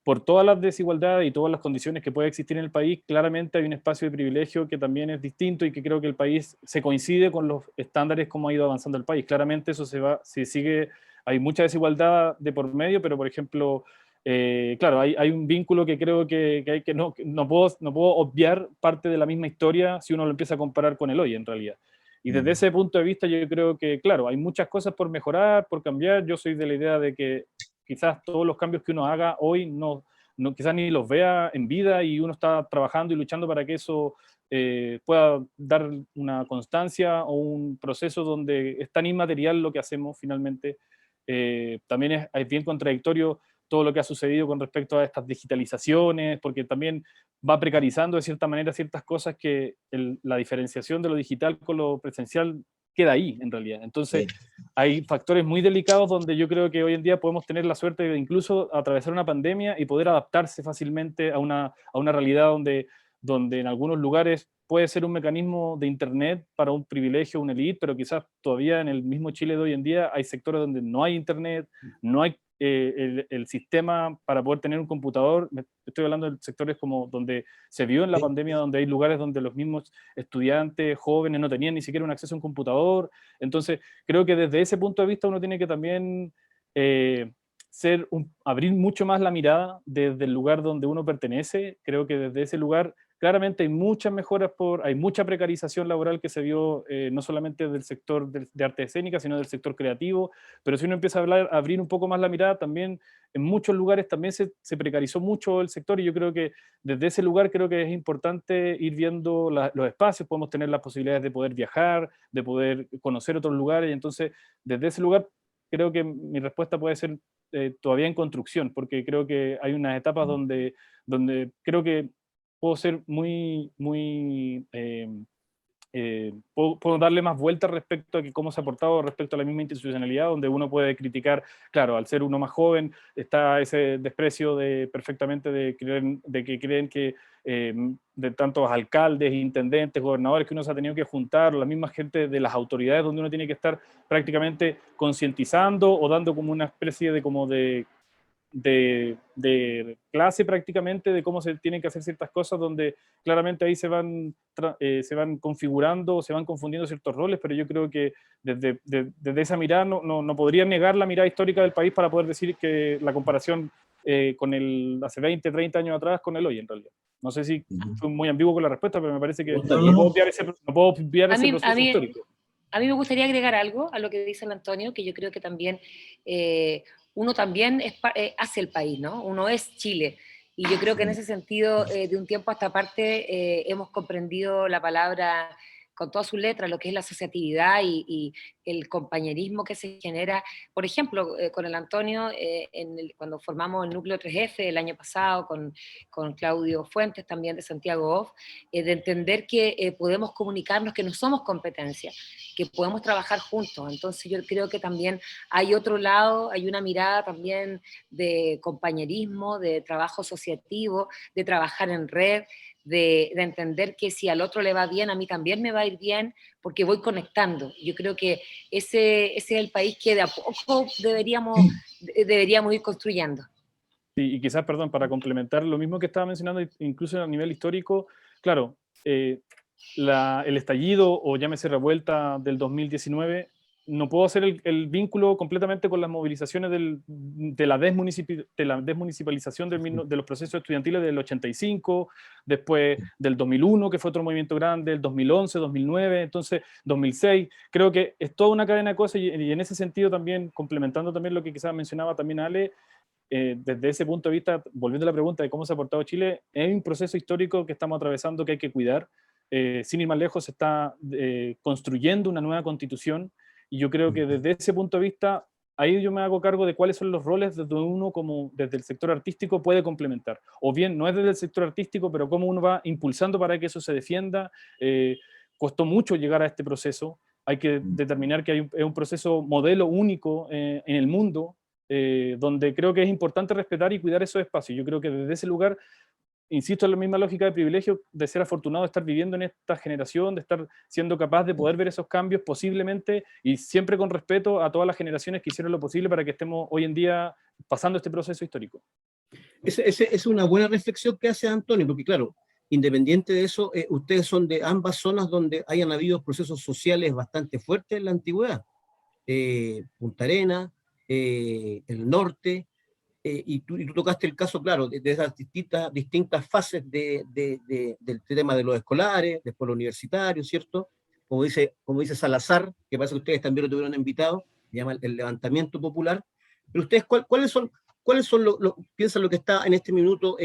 Speaker 4: por todas las desigualdades y todas las condiciones que puede existir en el país, claramente hay un espacio de privilegio que también es distinto, y que creo que el país se coincide con los estándares como ha ido avanzando el país. Claramente eso se sigue hay mucha desigualdad de por medio, pero por ejemplo, claro, hay un vínculo que creo que no puedo obviar parte de la misma historia si uno lo empieza a comparar con el hoy, en realidad. Y desde ese punto de vista yo creo que, claro, hay muchas cosas por mejorar, por cambiar. Yo soy de la idea de que quizás todos los cambios que uno haga hoy quizás ni los vea en vida, y uno está trabajando y luchando para que eso pueda dar una constancia o un proceso donde es tan inmaterial lo que hacemos finalmente. También es bien contradictorio todo lo que ha sucedido con respecto a estas digitalizaciones, porque también va precarizando de cierta manera ciertas cosas que la diferenciación de lo digital con lo presencial queda ahí, en realidad. Entonces, hay factores muy delicados donde yo creo que hoy en día podemos tener la suerte de incluso atravesar una pandemia y poder adaptarse fácilmente a una realidad donde en algunos lugares puede ser un mecanismo de internet para un privilegio, una elite, pero quizás todavía en el mismo Chile de hoy en día hay sectores donde no hay internet, no hay el sistema para poder tener un computador. Estoy hablando de sectores como donde se vio en la pandemia, donde hay lugares donde los mismos estudiantes, jóvenes, no tenían ni siquiera un acceso a un computador. Entonces, creo que desde ese punto de vista uno tiene que también abrir mucho más la mirada desde el lugar donde uno pertenece. Creo que desde ese lugar claramente hay muchas mejoras, hay mucha precarización laboral que se vio no solamente del sector de arte escénica, sino del sector creativo, pero si uno empieza a abrir un poco más la mirada, también en muchos lugares también se precarizó mucho el sector, y yo creo que desde ese lugar creo que es importante ir viendo los espacios. Podemos tener las posibilidades de poder viajar, de poder conocer otros lugares, y entonces desde ese lugar creo que mi respuesta puede ser todavía en construcción, porque creo que hay unas etapas donde creo que puedo ser puedo darle más vueltas respecto a cómo se ha portado respecto a la misma institucionalidad, donde uno puede criticar, claro, al ser uno más joven, está ese desprecio perfectamente de que creen que de tantos alcaldes, intendentes, gobernadores que uno se ha tenido que juntar, la misma gente de las autoridades, donde uno tiene que estar prácticamente concientizando o dando como una especie de clase prácticamente de cómo se tienen que hacer ciertas cosas, donde claramente ahí se van configurando, se van confundiendo ciertos roles, pero yo creo que desde esa mirada no podría negar la mirada histórica del país para poder decir que la comparación con hace 20, 30 años atrás con el hoy, en realidad. No sé si fui muy ambiguo con la respuesta, pero me parece que no puedo obviar ese proceso histórico.
Speaker 2: A mí me gustaría agregar algo a lo que dice el Antonio, que yo creo que también uno también hace el país, ¿no? Uno es Chile. Y yo creo que en ese sentido, de un tiempo a esta parte, hemos comprendido la palabra con todas sus letras, lo que es la asociatividad y el compañerismo que se genera. Por ejemplo, con el Antonio, cuando formamos el núcleo 3F el año pasado, con Claudio Fuentes también de Santiago Off, de entender que podemos comunicarnos, que no somos competencia, que podemos trabajar juntos. Entonces yo creo que también hay otro lado, hay una mirada también de compañerismo, de trabajo asociativo, de trabajar en red, de entender que si al otro le va bien, a mí también me va a ir bien, porque voy conectando. Yo creo que ese es el país que de a poco deberíamos ir construyendo.
Speaker 4: Sí, y quizás, perdón, para complementar lo mismo que estaba mencionando, incluso a nivel histórico, claro, el estallido, o llámese revuelta del 2019, no puedo hacer el vínculo completamente con las movilizaciones de la desmunicipalización de los procesos estudiantiles del 85, después del 2001, que fue otro movimiento grande, el 2011, 2009, entonces 2006. Creo que es toda una cadena de cosas, y en ese sentido también, complementando también lo que quizás mencionaba también Ale, desde ese punto de vista, volviendo a la pregunta de cómo se ha portado Chile, es un proceso histórico que estamos atravesando que hay que cuidar. Sin ir más lejos, se está construyendo una nueva constitución, y yo creo que desde ese punto de vista, ahí yo me hago cargo de cuáles son los roles desde uno, como desde el sector artístico, puede complementar. O bien, no es desde el sector artístico, pero cómo uno va impulsando para que eso se defienda. Costó mucho llegar a este proceso. Hay que determinar que es un proceso modelo único en el mundo, donde creo que es importante respetar y cuidar esos espacios. Yo creo que desde ese lugar, insisto en la misma lógica de privilegio, de ser afortunado de estar viviendo en esta generación, de estar siendo capaz de poder ver esos cambios posiblemente, y siempre con respeto a todas las generaciones que hicieron lo posible para que estemos hoy en día pasando este proceso histórico.
Speaker 1: Es una buena reflexión que hace Antonio, porque claro, independiente de eso, ustedes son de ambas zonas donde hayan habido procesos sociales bastante fuertes en la antigüedad. Punta Arenas, el norte, y tú tocaste el caso, claro, de esas distintas fases del tema de los escolares, después los universitarios, ¿cierto? Como dice Salazar, que parece que ustedes también lo tuvieron invitado, se llama el levantamiento popular. Pero ustedes, ¿cuáles son piensan lo que está en este minuto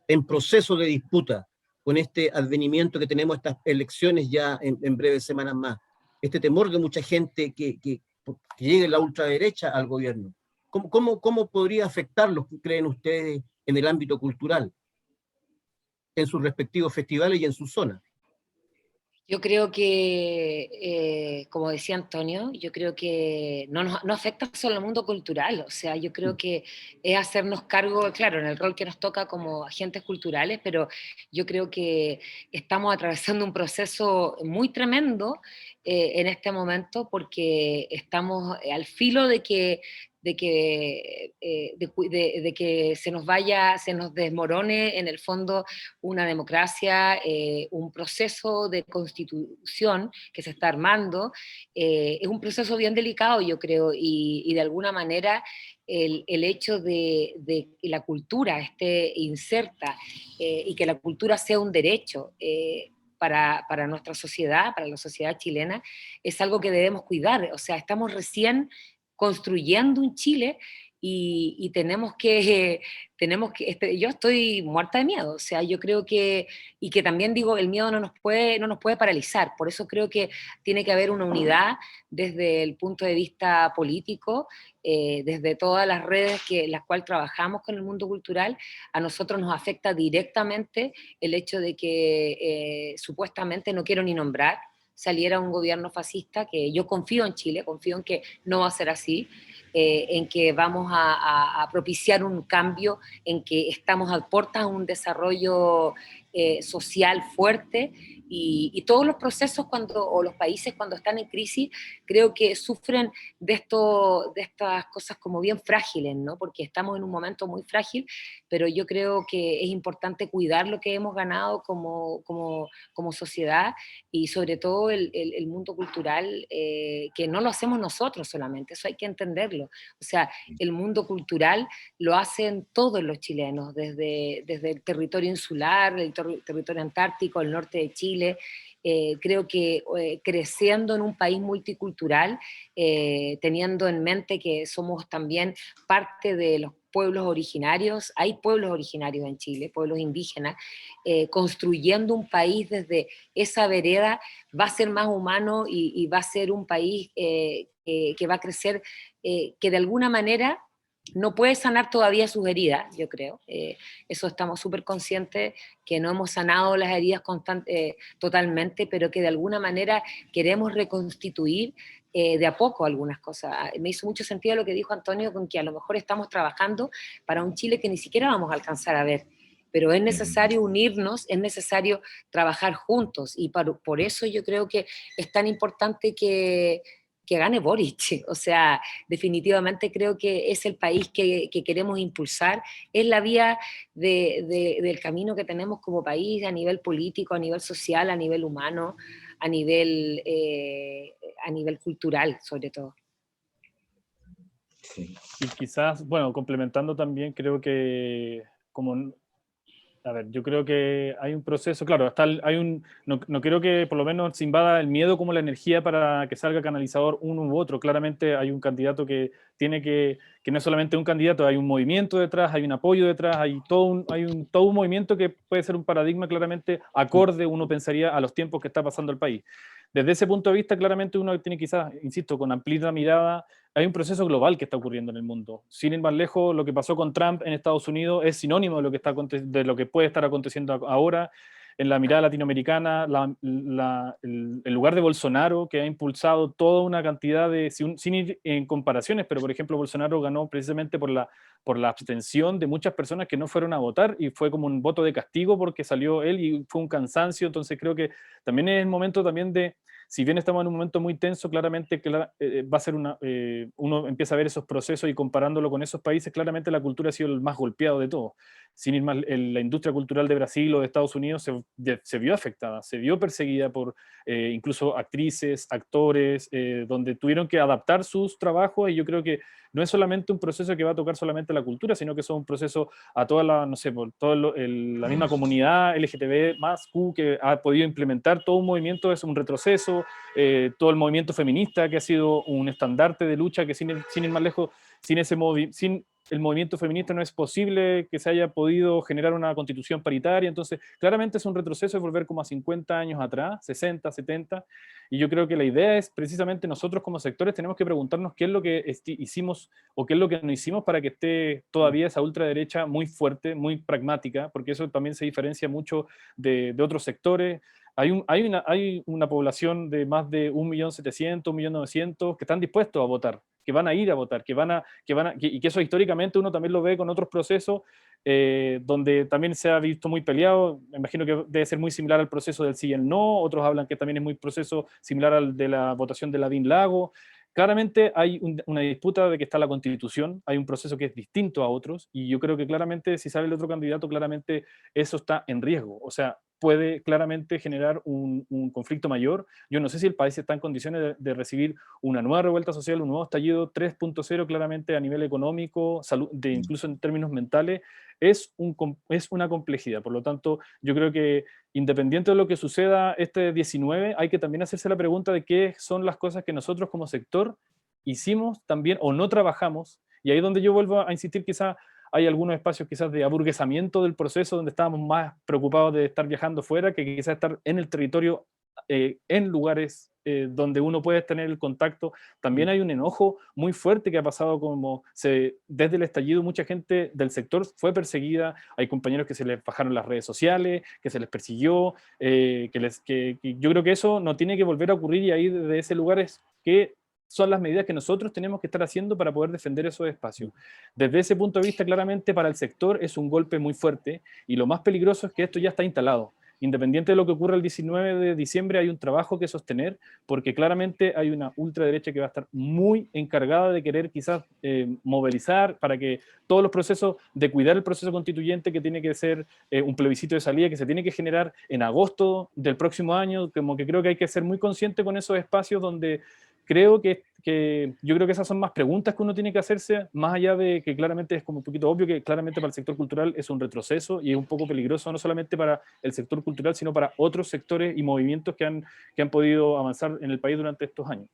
Speaker 1: en proceso de disputa con este advenimiento que tenemos, estas elecciones ya en breves semanas más? Este temor de mucha gente que llegue la ultraderecha al gobierno. ¿Cómo podría afectarlos, creen ustedes, en el ámbito cultural, en sus respectivos festivales y en su zona?
Speaker 2: Yo creo que, como decía Antonio, yo creo que no afecta solo al mundo cultural, o sea, yo creo que es hacernos cargo, claro, en el rol que nos toca como agentes culturales, pero yo creo que estamos atravesando un proceso muy tremendo en este momento, porque estamos al filo de que se nos desmorone en el fondo una democracia, un proceso de constitución que se está armando. Es un proceso bien delicado, yo creo, y de alguna manera el hecho de que la cultura esté inserta y que la cultura sea un derecho para nuestra sociedad, para la sociedad chilena, es algo que debemos cuidar. O sea, estamos recién construyendo un Chile y tenemos que yo estoy muerta de miedo, o sea, yo creo que, y que también digo, el miedo no nos puede paralizar, por eso creo que tiene que haber una unidad desde el punto de vista político, desde todas las redes las cuales trabajamos con el mundo cultural. A nosotros nos afecta directamente el hecho de que supuestamente, no quiero ni nombrar, saliera un gobierno fascista, que yo confío en Chile, confío en que no va a ser así, en que vamos a propiciar un cambio, en que estamos a puertas de un desarrollo social fuerte, y todos los procesos o los países cuando están en crisis, creo que sufren de estas cosas como bien frágiles, ¿no? Porque estamos en un momento muy frágil, pero yo creo que es importante cuidar lo que hemos ganado como sociedad, y sobre todo el mundo cultural, que no lo hacemos nosotros solamente, eso hay que entenderlo. O sea, el mundo cultural lo hacen todos los chilenos, desde el territorio insular, el territorio antártico, el norte de Chile. Creo que creciendo en un país multicultural, teniendo en mente que somos también parte de los pueblos originarios, hay pueblos originarios en Chile, pueblos indígenas, construyendo un país desde esa vereda, va a ser más humano y va a ser un país que va a crecer, que de alguna manera no puede sanar todavía sus heridas, yo creo. Eso estamos súper conscientes, que no hemos sanado las heridas totalmente, pero que de alguna manera queremos reconstituir de a poco algunas cosas. Me hizo mucho sentido lo que dijo Antonio, con que a lo mejor estamos trabajando para un Chile que ni siquiera vamos a alcanzar a ver, pero es necesario unirnos, es necesario trabajar juntos, y por eso yo creo que es tan importante que gane Boric. O sea, definitivamente creo que es el país que queremos impulsar, es la vía del camino que tenemos como país, a nivel político, a nivel social, a nivel humano, a nivel cultural, sobre todo.
Speaker 4: Sí. Y quizás, bueno, complementando también, creo que yo creo que hay un proceso, claro, no creo que por lo menos se invada el miedo como la energía para que salga canalizador uno u otro. Claramente hay un candidato que no es solamente un candidato, hay un movimiento detrás, hay un apoyo detrás, hay todo un movimiento que puede ser un paradigma claramente acorde, uno pensaría, a los tiempos que está pasando el país. Desde ese punto de vista, claramente uno tiene quizás, insisto, con ampliar la mirada, hay un proceso global que está ocurriendo en el mundo. Sin ir más lejos, lo que pasó con Trump en Estados Unidos es sinónimo de lo que puede estar aconteciendo ahora. En la mirada latinoamericana, el lugar de Bolsonaro, que ha impulsado toda una cantidad sin ir en comparaciones, pero por ejemplo Bolsonaro ganó precisamente por la abstención de muchas personas que no fueron a votar, y fue como un voto de castigo porque salió él y fue un cansancio. Entonces creo que también es el momento también de si bien estamos en un momento muy tenso, claramente va a ser uno empieza a ver esos procesos y comparándolo con esos países, claramente la cultura ha sido el más golpeado de todos. Sin ir más, la industria cultural de Brasil o de Estados Unidos se vio afectada, se vio perseguida por incluso actrices, actores, donde tuvieron que adaptar sus trabajos, y yo creo que no es solamente un proceso que va a tocar solamente la cultura, sino que es un proceso a toda la, no sé, por toda la misma comunidad LGTB más Q, que ha podido implementar todo un movimiento, es un retroceso, todo el movimiento feminista que ha sido un estandarte de lucha, que sin ir más lejos, sin el movimiento feminista no es posible que se haya podido generar una constitución paritaria. Entonces claramente es un retroceso de volver como a 50 años atrás, 60, 70, y yo creo que la idea es precisamente nosotros como sectores tenemos que preguntarnos qué es lo que hicimos o qué es lo que no hicimos para que esté todavía esa ultraderecha muy fuerte, muy pragmática, porque eso también se diferencia mucho de otros sectores. Hay una población de más de 1.700.000, 1.900.000 que están dispuestos a votar, que van a ir a votar, y que eso históricamente uno también lo ve con otros procesos, donde también se ha visto muy peleado. Me imagino que debe ser muy similar al proceso del sí y el no, otros hablan que también es muy proceso similar al de la votación de Lavín Lago. Claramente hay una disputa de que está la Constitución, hay un proceso que es distinto a otros, y yo creo que claramente si sale el otro candidato, claramente eso está en riesgo, o sea, puede claramente generar un conflicto mayor. Yo no sé si el país está en condiciones de recibir una nueva revuelta social, un nuevo estallido 3.0, claramente a nivel económico, incluso en términos mentales, es una complejidad. Por lo tanto, yo creo que independiente de lo que suceda este 19, hay que también hacerse la pregunta de qué son las cosas que nosotros como sector hicimos también o no trabajamos, y ahí es donde yo vuelvo a insistir, quizás hay algunos espacios quizás de aburguesamiento del proceso donde estábamos más preocupados de estar viajando fuera que quizás estar en el territorio, en lugares donde uno puede tener el contacto. También hay un enojo muy fuerte que ha pasado, desde el estallido mucha gente del sector fue perseguida, hay compañeros que se les bajaron las redes sociales, que se les persiguió, que yo creo que eso no tiene que volver a ocurrir, y ahí desde ese lugar es que son las medidas que nosotros tenemos que estar haciendo para poder defender esos espacios. Desde ese punto de vista, claramente para el sector es un golpe muy fuerte, y lo más peligroso es que esto ya está instalado. Independiente de lo que ocurra el 19 de diciembre, hay un trabajo que sostener, porque claramente hay una ultraderecha que va a estar muy encargada de querer quizás movilizar para que todos los procesos, de cuidar el proceso constituyente, que tiene que ser un plebiscito de salida, que se tiene que generar en agosto del próximo año, como que creo que hay que ser muy consciente con esos espacios donde yo creo que esas son más preguntas que uno tiene que hacerse, más allá de que claramente es como un poquito obvio que claramente para el sector cultural es un retroceso y es un poco peligroso, no solamente para el sector cultural, sino para otros sectores y movimientos que han podido avanzar en el país durante estos años.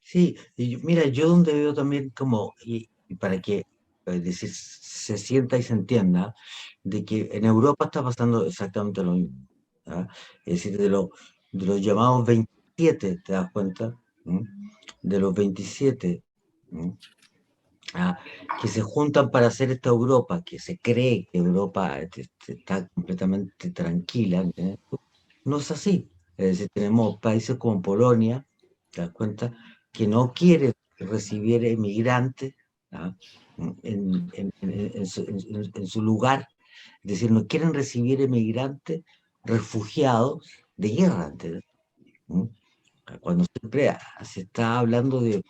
Speaker 3: Sí, y mira, yo donde veo también como, y para que decir, se sienta y se entienda, de que en Europa está pasando exactamente lo mismo, ¿ah? Es decir, de los llamados 27, ¿te das cuenta? De los 27 que se juntan para hacer esta Europa, que se cree que Europa está completamente tranquila, no es así. Es decir, tenemos países como Polonia, ¿te das cuenta?, que no quiere recibir emigrantes en su lugar, es decir, no quieren recibir emigrantes refugiados de guerra, ¿entendés? Cuando siempre se está hablando de...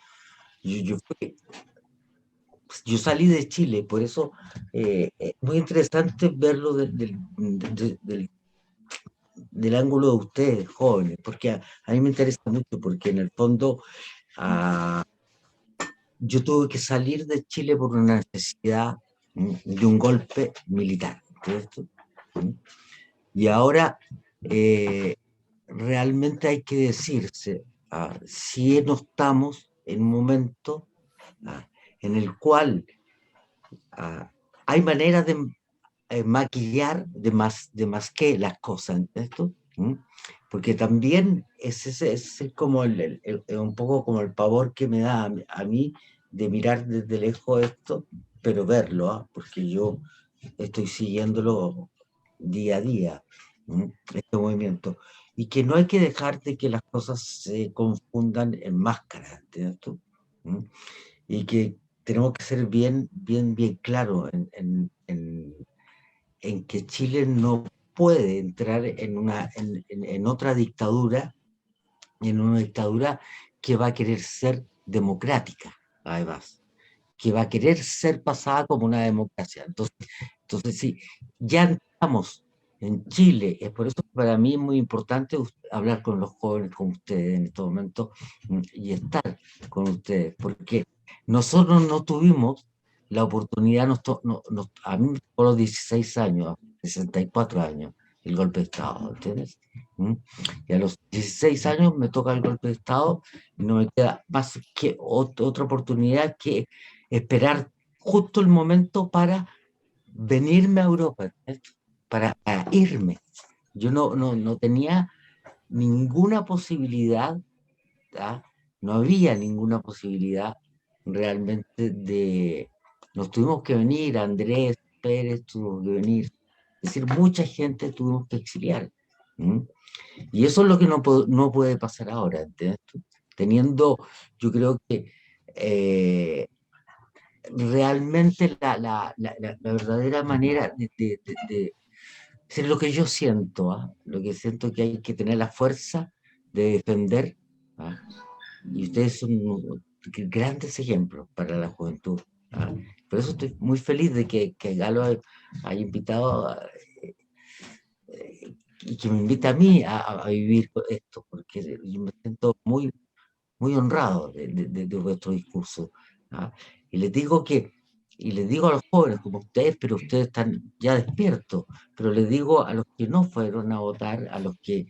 Speaker 3: Yo salí de Chile, por eso es muy interesante verlo del ángulo de ustedes, jóvenes, porque a mí me interesa mucho, porque en el fondo yo tuve que salir de Chile por una necesidad de un golpe militar, ¿cierto? Y ahora realmente hay que decirse, si no estamos en un momento en el cual hay maneras de maquillar de más que las cosas, ¿entiendes? Porque también es como un poco como el pavor que me da a mí de mirar desde lejos esto, pero verlo, porque yo estoy siguiéndolo día a día, este movimiento, y que no hay que dejar de que las cosas se confundan en máscaras, ¿entiendes? Y que tenemos que ser bien claros en que Chile no puede entrar en otra dictadura en una dictadura que va a querer ser democrática, además, que va a querer ser pasada como una democracia. Entonces sí, ya estamos en Chile. Es por eso que para mí es muy importante hablar con los jóvenes, con ustedes en estos momentos, y estar con ustedes, porque nosotros no tuvimos la oportunidad, a mí me tocó a los 16 años, 64 años, el golpe de Estado, ¿entiendes? Y a los 16 años me toca el golpe de Estado y no me queda más que otra oportunidad que esperar justo el momento para venirme a Europa, para irme. Yo no tenía ninguna posibilidad, no había ninguna posibilidad realmente de... Nos tuvimos que venir, Andrés Pérez tuvo que venir, es decir, mucha gente tuvimos que exiliar. Y eso es lo que no puede pasar ahora, ¿entiendes? Teniendo, yo creo que realmente la verdadera manera de es lo que yo siento, lo que siento que hay que tener la fuerza de defender, y ustedes son grandes ejemplos para la juventud. Por eso estoy muy feliz de que Galo haya invitado y que me invita a mí a vivir esto, porque yo me siento muy, muy honrado de vuestro discurso. Y les digo a los jóvenes como ustedes, pero ustedes están ya despiertos, pero les digo a los que no fueron a votar, a los que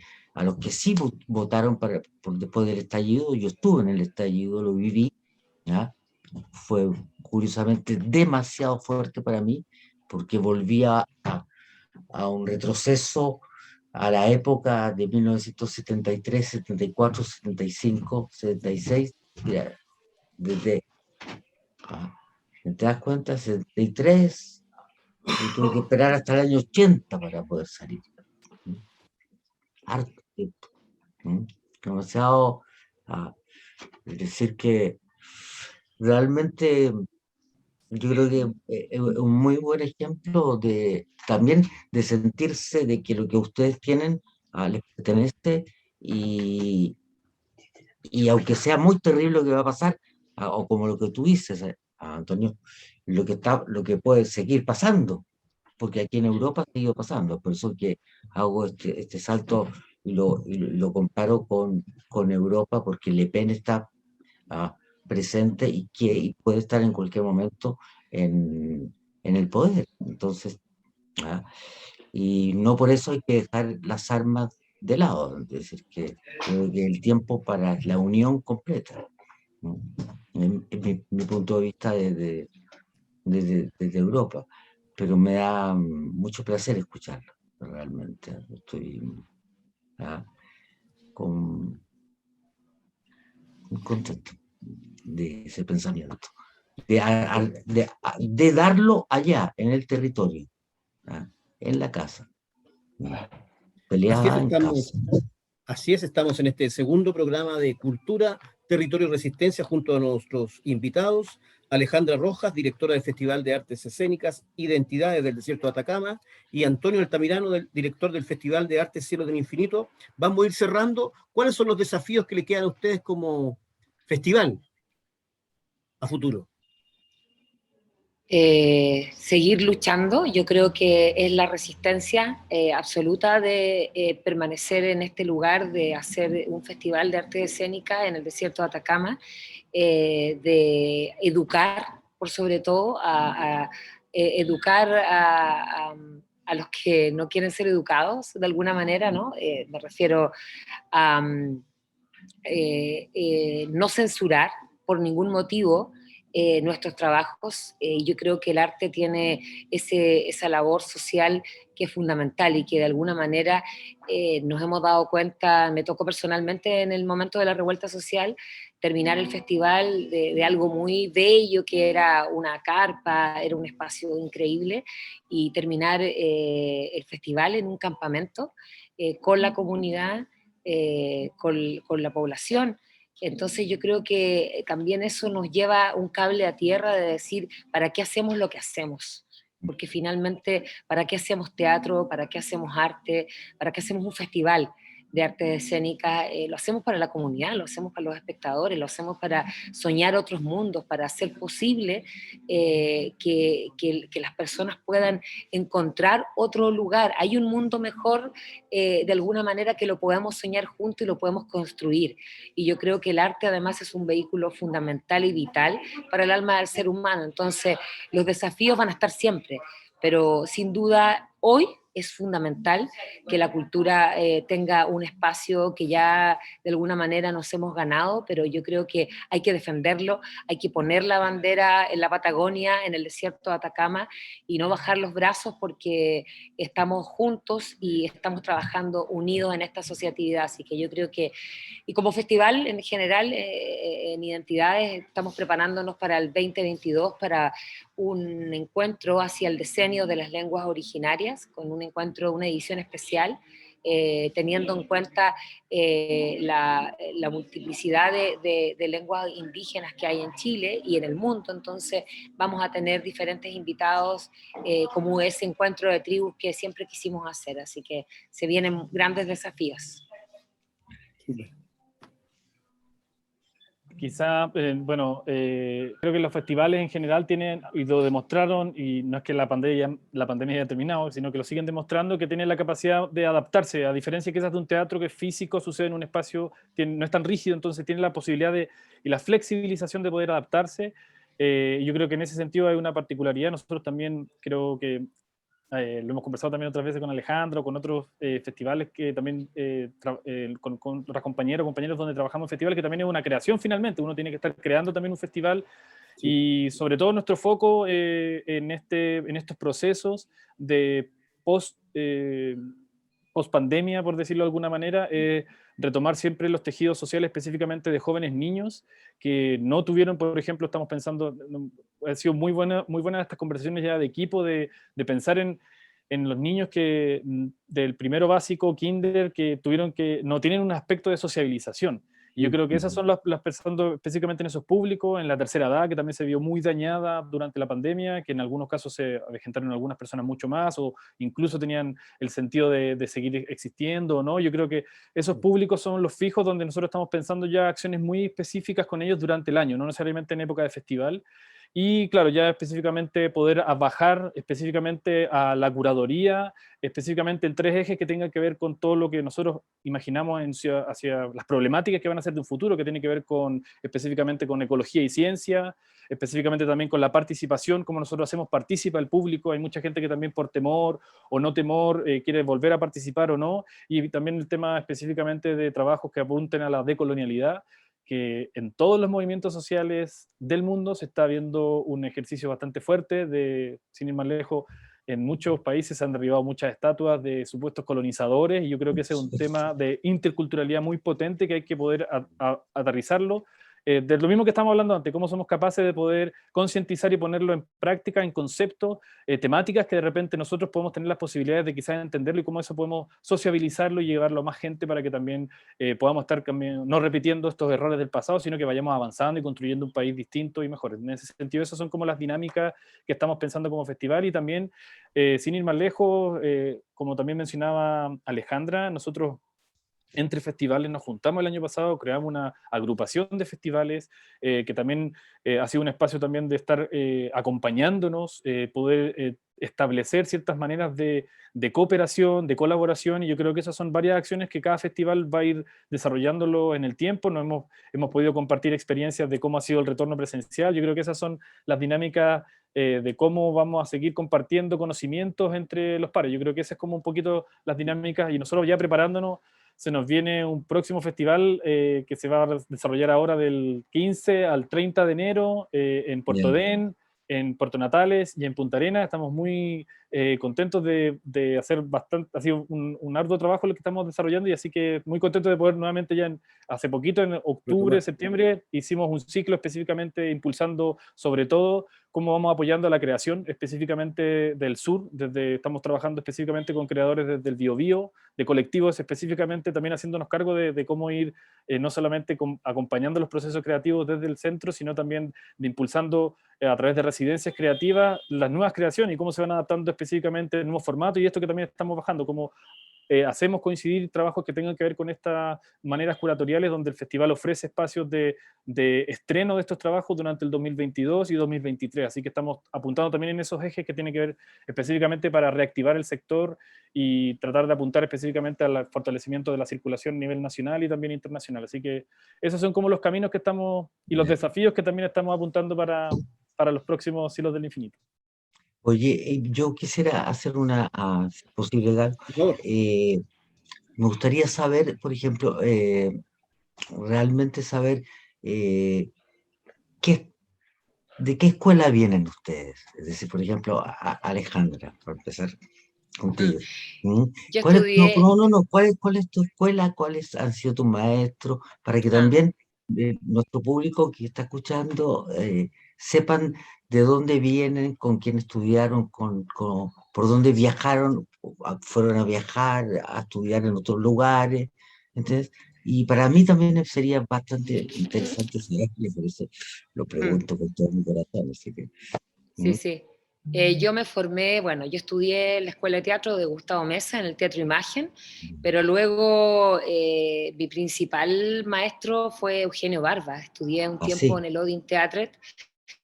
Speaker 3: sí votaron después del estallido. Yo estuve en el estallido, lo viví, fue curiosamente demasiado fuerte para mí, porque volvía a un retroceso a la época de 1973, 74, 75, 76, desde... ¿te das cuenta? 73, y tuve que esperar hasta el año 80 para poder salir. Harto tiempo. Demasiado. Es decir que realmente yo creo que es un muy buen ejemplo también de sentirse de que lo que ustedes tienen les pertenece, y aunque sea muy terrible lo que va a pasar, o como lo que tú dices, Antonio, lo que puede seguir pasando, porque aquí en Europa ha seguido pasando. Por eso que hago este salto y lo comparo con Europa, porque Le Pen está presente y puede estar en cualquier momento en el poder. Entonces, y no por eso hay que dejar las armas de lado. Es decir, que creo que el tiempo para la unión completa, en mi punto de vista desde Europa, pero me da mucho placer escucharlo, realmente. Estoy muy contento de ese pensamiento, de darlo allá, en el territorio, en la casa, peleada en casa.
Speaker 1: Así es, estamos en este segundo programa de Cultura, Territorio y Resistencia junto a nuestros invitados, Alejandra Rojas, directora del Festival de Artes Escénicas Identidades del Desierto de Atacama, y Antonio Altamirano, director del Festival de Arte Cielo del Infinito. Vamos a ir cerrando. ¿Cuáles son los desafíos que le quedan a ustedes como festival a futuro?
Speaker 2: Seguir luchando. Yo creo que es la resistencia absoluta de permanecer en este lugar, de hacer un festival de arte escénica en el desierto de Atacama, de educar, por sobre todo, educar a los que no quieren ser educados de alguna manera, ¿no? Me refiero a no censurar por ningún motivo nuestros trabajos. Yo creo que el arte tiene esa labor social que es fundamental y que de alguna manera nos hemos dado cuenta. Me tocó personalmente en el momento de la revuelta social terminar el festival de algo muy bello, que era una carpa, era un espacio increíble, y terminar el festival en un campamento con la comunidad, con la población. Entonces yo creo que también eso nos lleva un cable a tierra de decir, ¿para qué hacemos lo que hacemos? Porque finalmente, ¿para qué hacemos teatro? ¿Para qué hacemos arte? ¿Para qué hacemos un festival? de artes escénicas, lo hacemos para la comunidad, lo hacemos para los espectadores, lo hacemos para soñar otros mundos, para hacer posible que las personas puedan encontrar otro lugar. Hay un mundo mejor de alguna manera que lo podemos soñar juntos y lo podemos construir. Y yo creo que el arte además es un vehículo fundamental y vital para el alma del ser humano. Entonces, los desafíos van a estar siempre, pero sin duda hoy es fundamental que la cultura tenga un espacio que ya de alguna manera nos hemos ganado, pero yo creo que hay que defenderlo, hay que poner la bandera en la Patagonia, en el desierto de Atacama, y no bajar los brazos porque estamos juntos y estamos trabajando unidos en esta asociatividad. Así que yo creo que, y como festival en general, en Identidades, estamos preparándonos para el 2022, para un encuentro hacia el decenio de las lenguas originarias, con un encuentro, una edición especial, teniendo en cuenta la multiplicidad de lenguas indígenas que hay en Chile y en el mundo. Entonces vamos a tener diferentes invitados, como ese encuentro de tribus que siempre quisimos hacer, así que se vienen grandes desafíos.
Speaker 4: Quizá, creo que los festivales en general tienen, y lo demostraron, y no es que la pandemia haya terminado, sino que lo siguen demostrando, que tienen la capacidad de adaptarse, a diferencia quizás de un teatro que es físico, sucede en un espacio, no es tan rígido, entonces tiene la posibilidad y la flexibilización de poder adaptarse. Yo creo que en ese sentido hay una particularidad. Nosotros también creo que lo hemos conversado también otras veces con Alejandro, con otros festivales que también, con otros compañeros donde trabajamos en festivales, que también es una creación finalmente, uno tiene que estar creando también un festival, sí. Y sobre todo nuestro foco en estos procesos de post-pandemia, por decirlo de alguna manera, retomar siempre los tejidos sociales, específicamente de jóvenes niños que no tuvieron, por ejemplo, estamos pensando, ha sido muy buena estas conversaciones ya de equipo, de pensar en los niños que del primero básico, kinder, que no tienen un aspecto de sociabilización. Y yo creo que esas son las pensando específicamente en esos públicos, en la tercera edad, que también se vio muy dañada durante la pandemia, que en algunos casos se avejentaron algunas personas mucho más, o incluso tenían el sentido de seguir existiendo, ¿no? Yo creo que esos públicos son los fijos donde nosotros estamos pensando ya acciones muy específicas con ellos durante el año, no necesariamente en época de festival. Y claro, ya específicamente poder bajar específicamente a la curaduría, específicamente en 3 ejes que tengan que ver con todo lo que nosotros imaginamos hacia las problemáticas que van a ser de un futuro, que tiene que ver específicamente con ecología y ciencia, específicamente también con la participación, como nosotros hacemos participa el público. Hay mucha gente que también por temor o no temor quiere volver a participar o no, y también el tema específicamente de trabajos que apunten a la decolonialidad, que en todos los movimientos sociales del mundo se está viendo un ejercicio bastante fuerte, sin ir más lejos, en muchos países se han derribado muchas estatuas de supuestos colonizadores, y yo creo que ese es un tema de interculturalidad muy potente que hay que poder aterrizarlo. De lo mismo que estamos hablando antes, cómo somos capaces de poder concientizar y ponerlo en práctica, en conceptos, temáticas que de repente nosotros podemos tener las posibilidades de quizás entenderlo, y cómo eso podemos sociabilizarlo y llevarlo a más gente para que también podamos estar no repitiendo estos errores del pasado, sino que vayamos avanzando y construyendo un país distinto y mejor. En ese sentido, esas son como las dinámicas que estamos pensando como festival. Y también, sin ir más lejos, como también mencionaba Alejandra, nosotros entre festivales nos juntamos el año pasado, creamos una agrupación de festivales que también ha sido un espacio también de estar acompañándonos, poder establecer ciertas maneras de cooperación, de colaboración, y yo creo que esas son varias acciones que cada festival va a ir desarrollándolo en el tiempo. Hemos podido compartir experiencias de cómo ha sido el retorno presencial. Yo creo que esas son las dinámicas de cómo vamos a seguir compartiendo conocimientos entre los pares. Yo creo que esas es como un poquito las dinámicas, y nosotros ya preparándonos. Se nos viene un próximo festival que se va a desarrollar ahora del 15 al 30 de enero en Puerto Ordén, en Puerto Natales y en Punta Arenas. Estamos muy contentos de hacer bastante, ha sido un arduo trabajo lo que estamos desarrollando, y así que muy contentos de poder nuevamente hace poquito, en octubre, septiembre, hicimos un ciclo específicamente impulsando sobre todo cómo vamos apoyando a la creación específicamente del sur. Estamos trabajando específicamente con creadores desde el Biobío, de colectivos específicamente, también haciéndonos cargo de cómo ir no solamente acompañando los procesos creativos desde el centro, sino también de impulsando a través de residencias creativas las nuevas creaciones y cómo se van adaptando específicamente en nuevos formatos, y esto que también estamos bajando, como hacemos coincidir trabajos que tengan que ver con estas maneras curatoriales, donde el festival ofrece espacios de estreno de estos trabajos durante el 2022 y 2023. Así que estamos apuntando también en esos ejes que tienen que ver específicamente para reactivar el sector y tratar de apuntar específicamente al fortalecimiento de la circulación a nivel nacional y también internacional. Así que esos son como los caminos que estamos y los desafíos que también estamos apuntando para los próximos siglos del infinito.
Speaker 3: Oye, yo quisiera hacer una, si es posible, Gal, me gustaría saber, por ejemplo, realmente saber de qué escuela vienen ustedes. Es decir, por ejemplo, Alejandra, para empezar contigo.
Speaker 2: Yo
Speaker 3: ¿Cuál
Speaker 2: estudié...
Speaker 3: ¿Cuál es tu escuela? ¿Cuáles han sido tus maestros? Para que también nuestro público que está escuchando sepan de dónde vienen, con quién estudiaron, por dónde viajaron, fueron a viajar, a estudiar en otros lugares. Entonces, y para mí también sería bastante interesante saberlo, por eso lo pregunto con todo mi corazón. Así que,
Speaker 2: Sí, sí. Yo me formé, bueno, yo estudié en la Escuela de Teatro de Gustavo Mesa, en el Teatro Imagen, pero luego mi principal maestro fue Eugenio Barba. Estudié un tiempo en el Odin Theatre.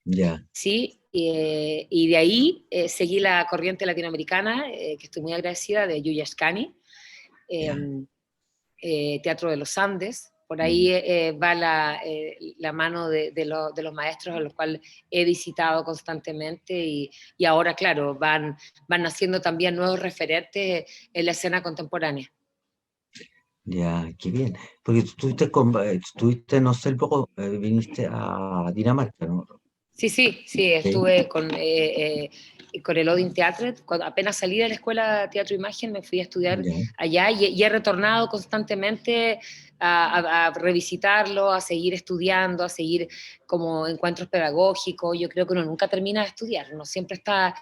Speaker 3: Ya.
Speaker 2: Sí, y de ahí seguí la corriente latinoamericana, que estoy muy agradecida, de Yuya Scani, Teatro de los Andes. Por ahí va la mano de los maestros a los cuales he visitado constantemente y ahora, claro, van naciendo también nuevos referentes en la escena contemporánea.
Speaker 3: Ya, qué bien. Porque tú estuviste en Ocelbo, viniste a Dinamarca, ¿no?
Speaker 2: Sí, estuve con el Odin Theatre. Cuando apenas salí de la Escuela de Teatro Imagen me fui a estudiar allá y he retornado constantemente a revisitarlo, a seguir estudiando, a seguir como encuentros pedagógicos. Yo creo que uno nunca termina de estudiar, uno siempre está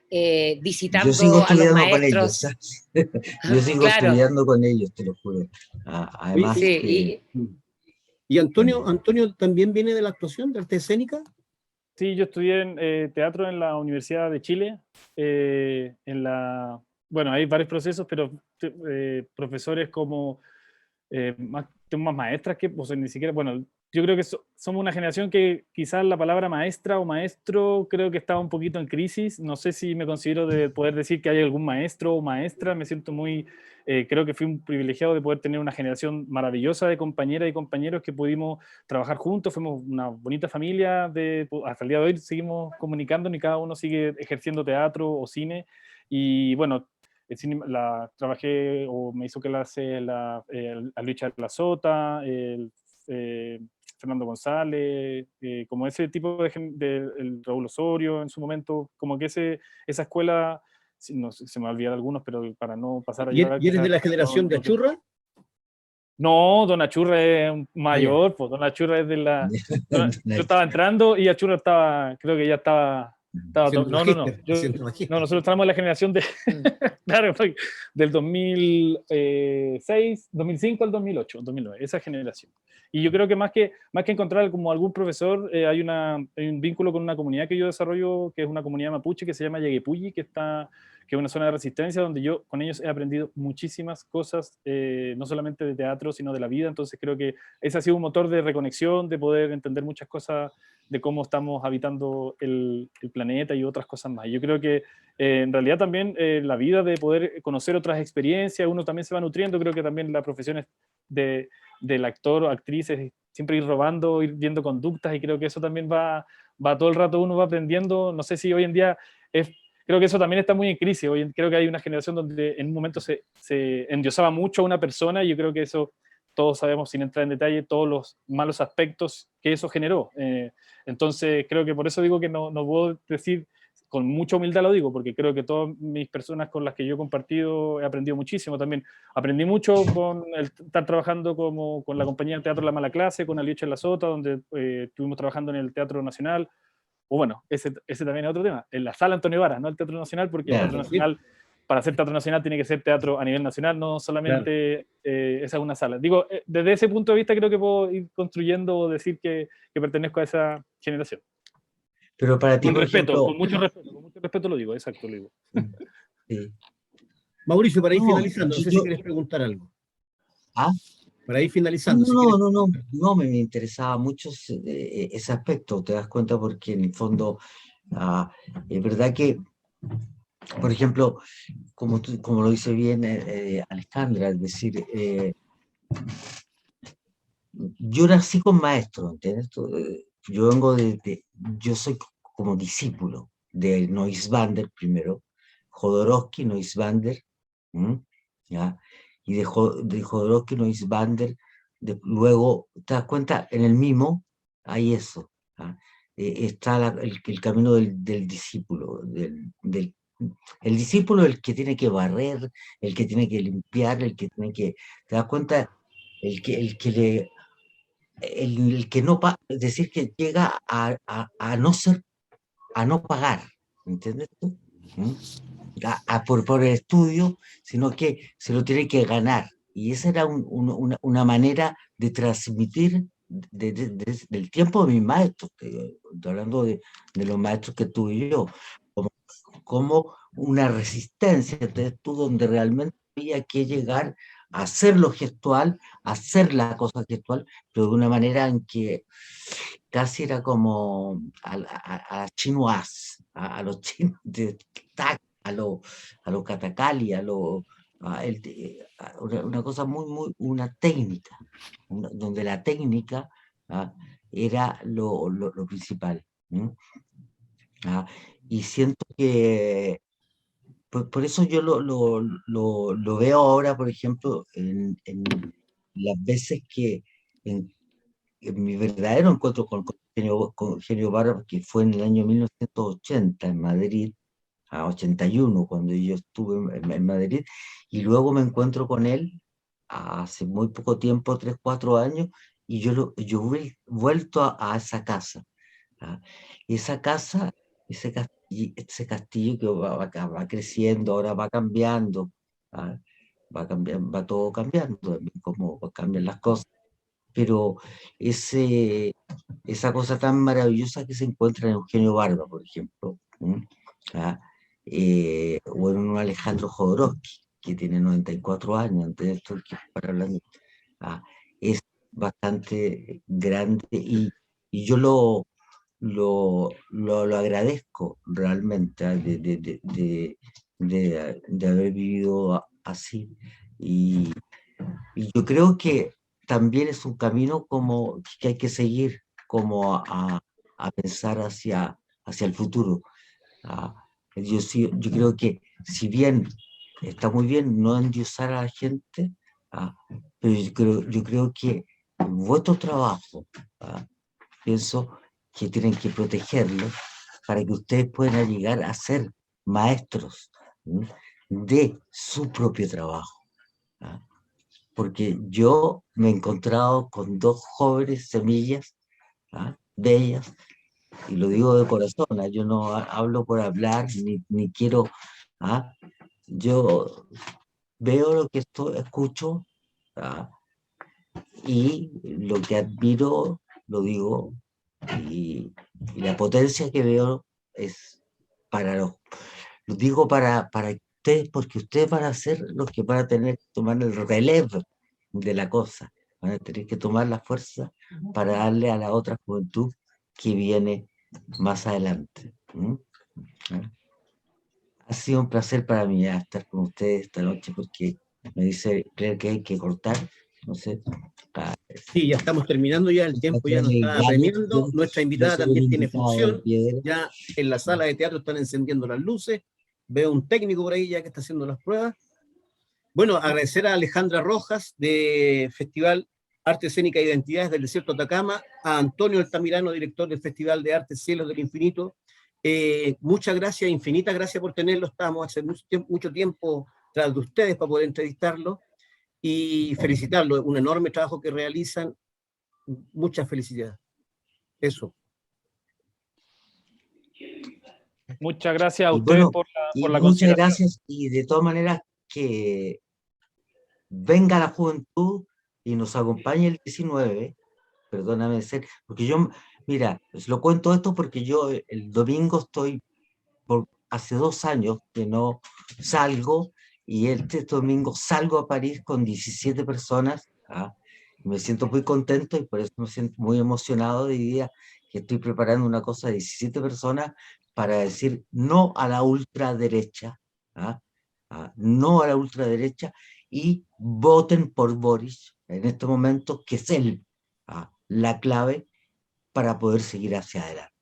Speaker 2: visitando
Speaker 3: Yo sigo
Speaker 2: a los
Speaker 3: estudiando
Speaker 2: maestros.
Speaker 3: con ellos. Yo sigo estudiando con ellos, te lo juro. Además,
Speaker 1: ¿Y Antonio también viene de la actuación, de arte escénica?
Speaker 4: Sí, yo estudié en teatro en la Universidad de Chile. Bueno, hay varios procesos, pero profesores como más maestras que, o sea, ni siquiera, bueno, yo creo que somos una generación que quizás la palabra maestra o maestro creo que estaba un poquito en crisis. No sé si me considero de poder decir que hay algún maestro o maestra. Me siento muy, creo que fui un privilegiado de poder tener una generación maravillosa de compañeras y compañeros que pudimos trabajar juntos. Fuimos una bonita familia. Hasta el día de hoy seguimos comunicándonos y cada uno sigue ejerciendo teatro o cine. Y bueno, trabajé o me hizo clase a Luis La Sota, Fernando González, como ese tipo el Raúl Osorio en su momento, como que esa escuela, no sé, se me olvidan algunos, pero para no pasar allá.
Speaker 1: ¿Y eres de la generación de Achurra?
Speaker 4: No, Don Achurra es mayor, pues Don Achurra es de yo estaba entrando y Achurra creo que ya estaba... nosotros estábamos en la generación claro, del 2006, 2005 al 2008, 2009, esa generación. Y yo creo que más que encontrar como algún profesor, hay un vínculo con una comunidad que yo desarrollo, que es una comunidad mapuche que se llama Yaguepulli, que es una zona de resistencia donde yo con ellos he aprendido muchísimas cosas, no solamente de teatro, sino de la vida. Entonces creo que ese ha sido un motor de reconexión, de poder entender muchas cosas de cómo estamos habitando el planeta y otras cosas más. Yo creo que en realidad también la vida de poder conocer otras experiencias, uno también se va nutriendo. Creo que también la profesión del actor o actriz es siempre ir robando, ir viendo conductas, y creo que eso también va todo el rato, uno va aprendiendo. No sé si hoy en día creo que eso también está muy en crisis. Creo que hay una generación donde en un momento se endiosaba mucho a una persona, y yo creo que eso todos sabemos, sin entrar en detalle, todos los malos aspectos que eso generó. Entonces creo que por eso digo que no puedo decir, con mucha humildad lo digo, porque creo que todas mis personas con las que yo he compartido he aprendido muchísimo también. Aprendí mucho con estar trabajando con la compañía de teatro La Mala Clase, con Alicia La Sota, donde estuvimos trabajando en el Teatro Nacional. O bueno, ese también es otro tema, en la Sala Antonio Varas, no el Teatro Nacional, porque el Teatro Nacional, para hacer teatro nacional tiene que ser teatro a nivel nacional, no solamente esa es una sala. Digo, desde ese punto de vista creo que puedo ir construyendo o decir que pertenezco a esa generación.
Speaker 3: Pero para ti,
Speaker 4: con respeto, con mucho respeto lo digo, exacto, lo digo.
Speaker 3: Sí.
Speaker 1: Mauricio, para ir
Speaker 3: No,
Speaker 1: finalizando, no sé si quieres preguntar algo.
Speaker 3: ¿Ah?
Speaker 1: Para ir finalizando.
Speaker 3: No, me interesaba mucho ese aspecto, te das cuenta, porque en el fondo es verdad que, por ejemplo, como lo dice bien Alejandra, es decir, yo nací con maestros, ¿entiendes? Yo yo soy como discípulo de Neusbander primero, Jodorowsky, Neusbander, ¿ya? Y de Jodorowsky, Neusbander, luego, te das cuenta, en el mimo hay eso, ¿ah? Está el camino del discípulo, el discípulo, el que tiene que barrer, el que tiene que limpiar, el que tiene que, te das cuenta, el que no, es decir, que llega a no pagar, ¿entiendes tú? Por el estudio, sino que se lo tiene que ganar. Y esa era una manera de transmitir del tiempo de mis maestros, estoy hablando de los maestros que tuve yo, como una resistencia, entonces tú, donde realmente había que llegar a hacer lo gestual, a hacer la cosa gestual, pero de una manera en que casi era como a chinoas, a los chinos de tac, a los katakali, una cosa muy, una técnica, donde la técnica era lo principal. Y siento que por eso yo lo veo ahora, por ejemplo, en las veces que en mi verdadero encuentro con Eugenio Barba, que fue en el año 1980 en Madrid, a 81, cuando yo estuve en Madrid, y luego me encuentro con él hace muy poco tiempo, 3, 4 años, y yo he vuelto a esa casa. Y esa casa, ese castillo que va creciendo, ahora va cambiando, va todo cambiando, como cambian las cosas, pero esa cosa tan maravillosa que se encuentra en Eugenio Barba, por ejemplo, o en un Alejandro Jodorowsky, que tiene 94 años, entonces estoy para hablando, es bastante grande, y yo lo agradezco realmente, de haber vivido así, y yo creo que también es un camino como que hay que seguir, como a pensar hacia el futuro. Yo creo que, si bien está muy bien no endiosar a la gente, pero yo creo que vuestro trabajo, pienso que tienen que protegerlo para que ustedes puedan llegar a ser maestros de su propio trabajo. Porque yo me he encontrado con 2 jóvenes semillas bellas, y lo digo de corazón, yo no hablo por hablar, ni quiero, yo veo lo que escucho, y lo que admiro, lo digo, y la potencia que veo es lo digo para ustedes, porque ustedes van a ser los que van a tener que tomar el relevo de la cosa, van a tener que tomar la fuerza para darle a la otra juventud que viene más adelante. Ha sido un placer para mí estar con ustedes esta noche, porque me dice Claire que hay que cortar, no sé.
Speaker 1: Sí, ya estamos terminando, ya el tiempo ya nos está apremiando. Nuestra invitada también tiene función, ya en la sala de teatro están encendiendo las luces, veo un técnico por ahí ya que está haciendo las pruebas. Bueno, agradecer a Alejandra Rojas de Festival Arte Escénica e Identidades del Desierto de Atacama, a Antonio Altamirano, director del Festival de Arte Cielos del Infinito. Muchas gracias, infinitas gracias por tenerlo. Estábamos hace mucho tiempo tras de ustedes para poder entrevistarlo, y felicitarlos, un enorme trabajo que realizan. Muchas felicidades. Eso.
Speaker 4: Muchas gracias a ustedes por la
Speaker 3: muchas
Speaker 4: consideración.
Speaker 3: Gracias, y de todas maneras que venga la juventud y nos acompañe el 19, perdóname, porque yo, mira, lo cuento esto porque yo el domingo hace 2 años que no salgo, y este domingo salgo a París con 17 personas, me siento muy contento y por eso me siento muy emocionado de día que estoy preparando una cosa de 17 personas para decir no a la ultraderecha, no a la ultraderecha, y voten por Boris en este momento, que es él la clave para poder seguir hacia adelante.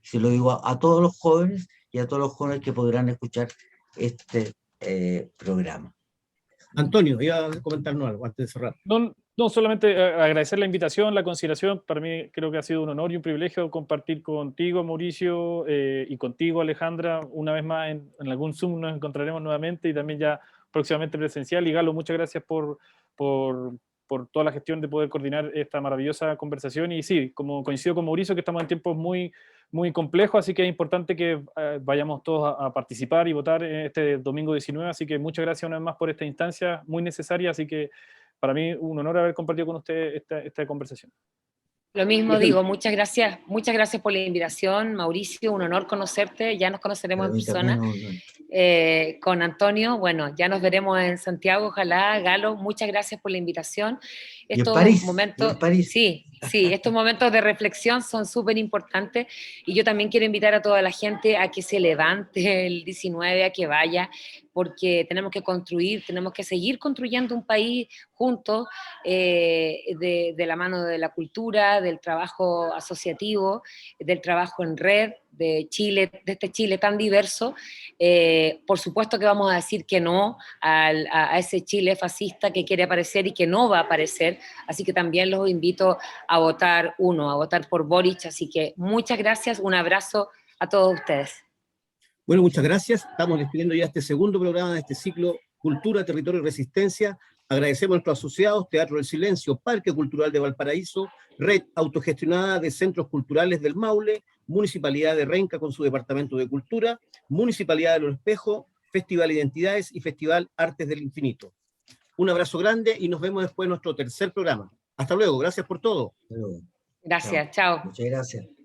Speaker 3: Se lo digo a todos los jóvenes y a todos los jóvenes que podrán escuchar este programa.
Speaker 1: Antonio, iba a comentarnos algo antes de cerrar.
Speaker 4: No, solamente agradecer la invitación, la consideración. Para mí creo que ha sido un honor y un privilegio compartir contigo, Mauricio, y contigo, Alejandra. Una vez más en algún Zoom nos encontraremos nuevamente y también ya próximamente presencial. Y Galo, muchas gracias por toda la gestión de poder coordinar esta maravillosa conversación. Y sí, como coincido con Mauricio, que estamos en tiempos muy, muy complejos, así que es importante que vayamos todos a participar y votar este domingo 19. Así que muchas gracias una vez más por esta instancia muy necesaria. Así que para mí un honor haber compartido con usted esta conversación.
Speaker 2: Lo mismo digo, muchas gracias por la invitación, Mauricio, un honor conocerte, ya nos conoceremos en persona. Con Antonio, bueno, ya nos veremos en Santiago, ojalá. Galo, muchas gracias por la invitación. Estos momentos, sí, estos momentos de reflexión son súper importantes y yo también quiero invitar a toda la gente a que se levante el 19, a que vaya, porque tenemos que construir, tenemos que seguir construyendo un país juntos, de la mano de la cultura, del trabajo asociativo, del trabajo en red, de Chile, de este Chile tan diverso. Por supuesto que vamos a decir que no a ese Chile fascista que quiere aparecer y que no va a aparecer, así que también los invito a votar por Boric, así que muchas gracias, un abrazo a todos ustedes.
Speaker 1: Bueno, muchas gracias. Estamos despidiendo ya este segundo programa de este ciclo Cultura, Territorio y Resistencia. Agradecemos a nuestros asociados, Teatro del Silencio, Parque Cultural de Valparaíso, Red Autogestionada de Centros Culturales del Maule, Municipalidad de Renca con su Departamento de Cultura, Municipalidad de Los Espejos, Festival Identidades y Festival Artes del Infinito. Un abrazo grande y nos vemos después en nuestro tercer programa. Hasta luego, gracias por todo.
Speaker 2: Gracias, chao.
Speaker 3: Muchas gracias.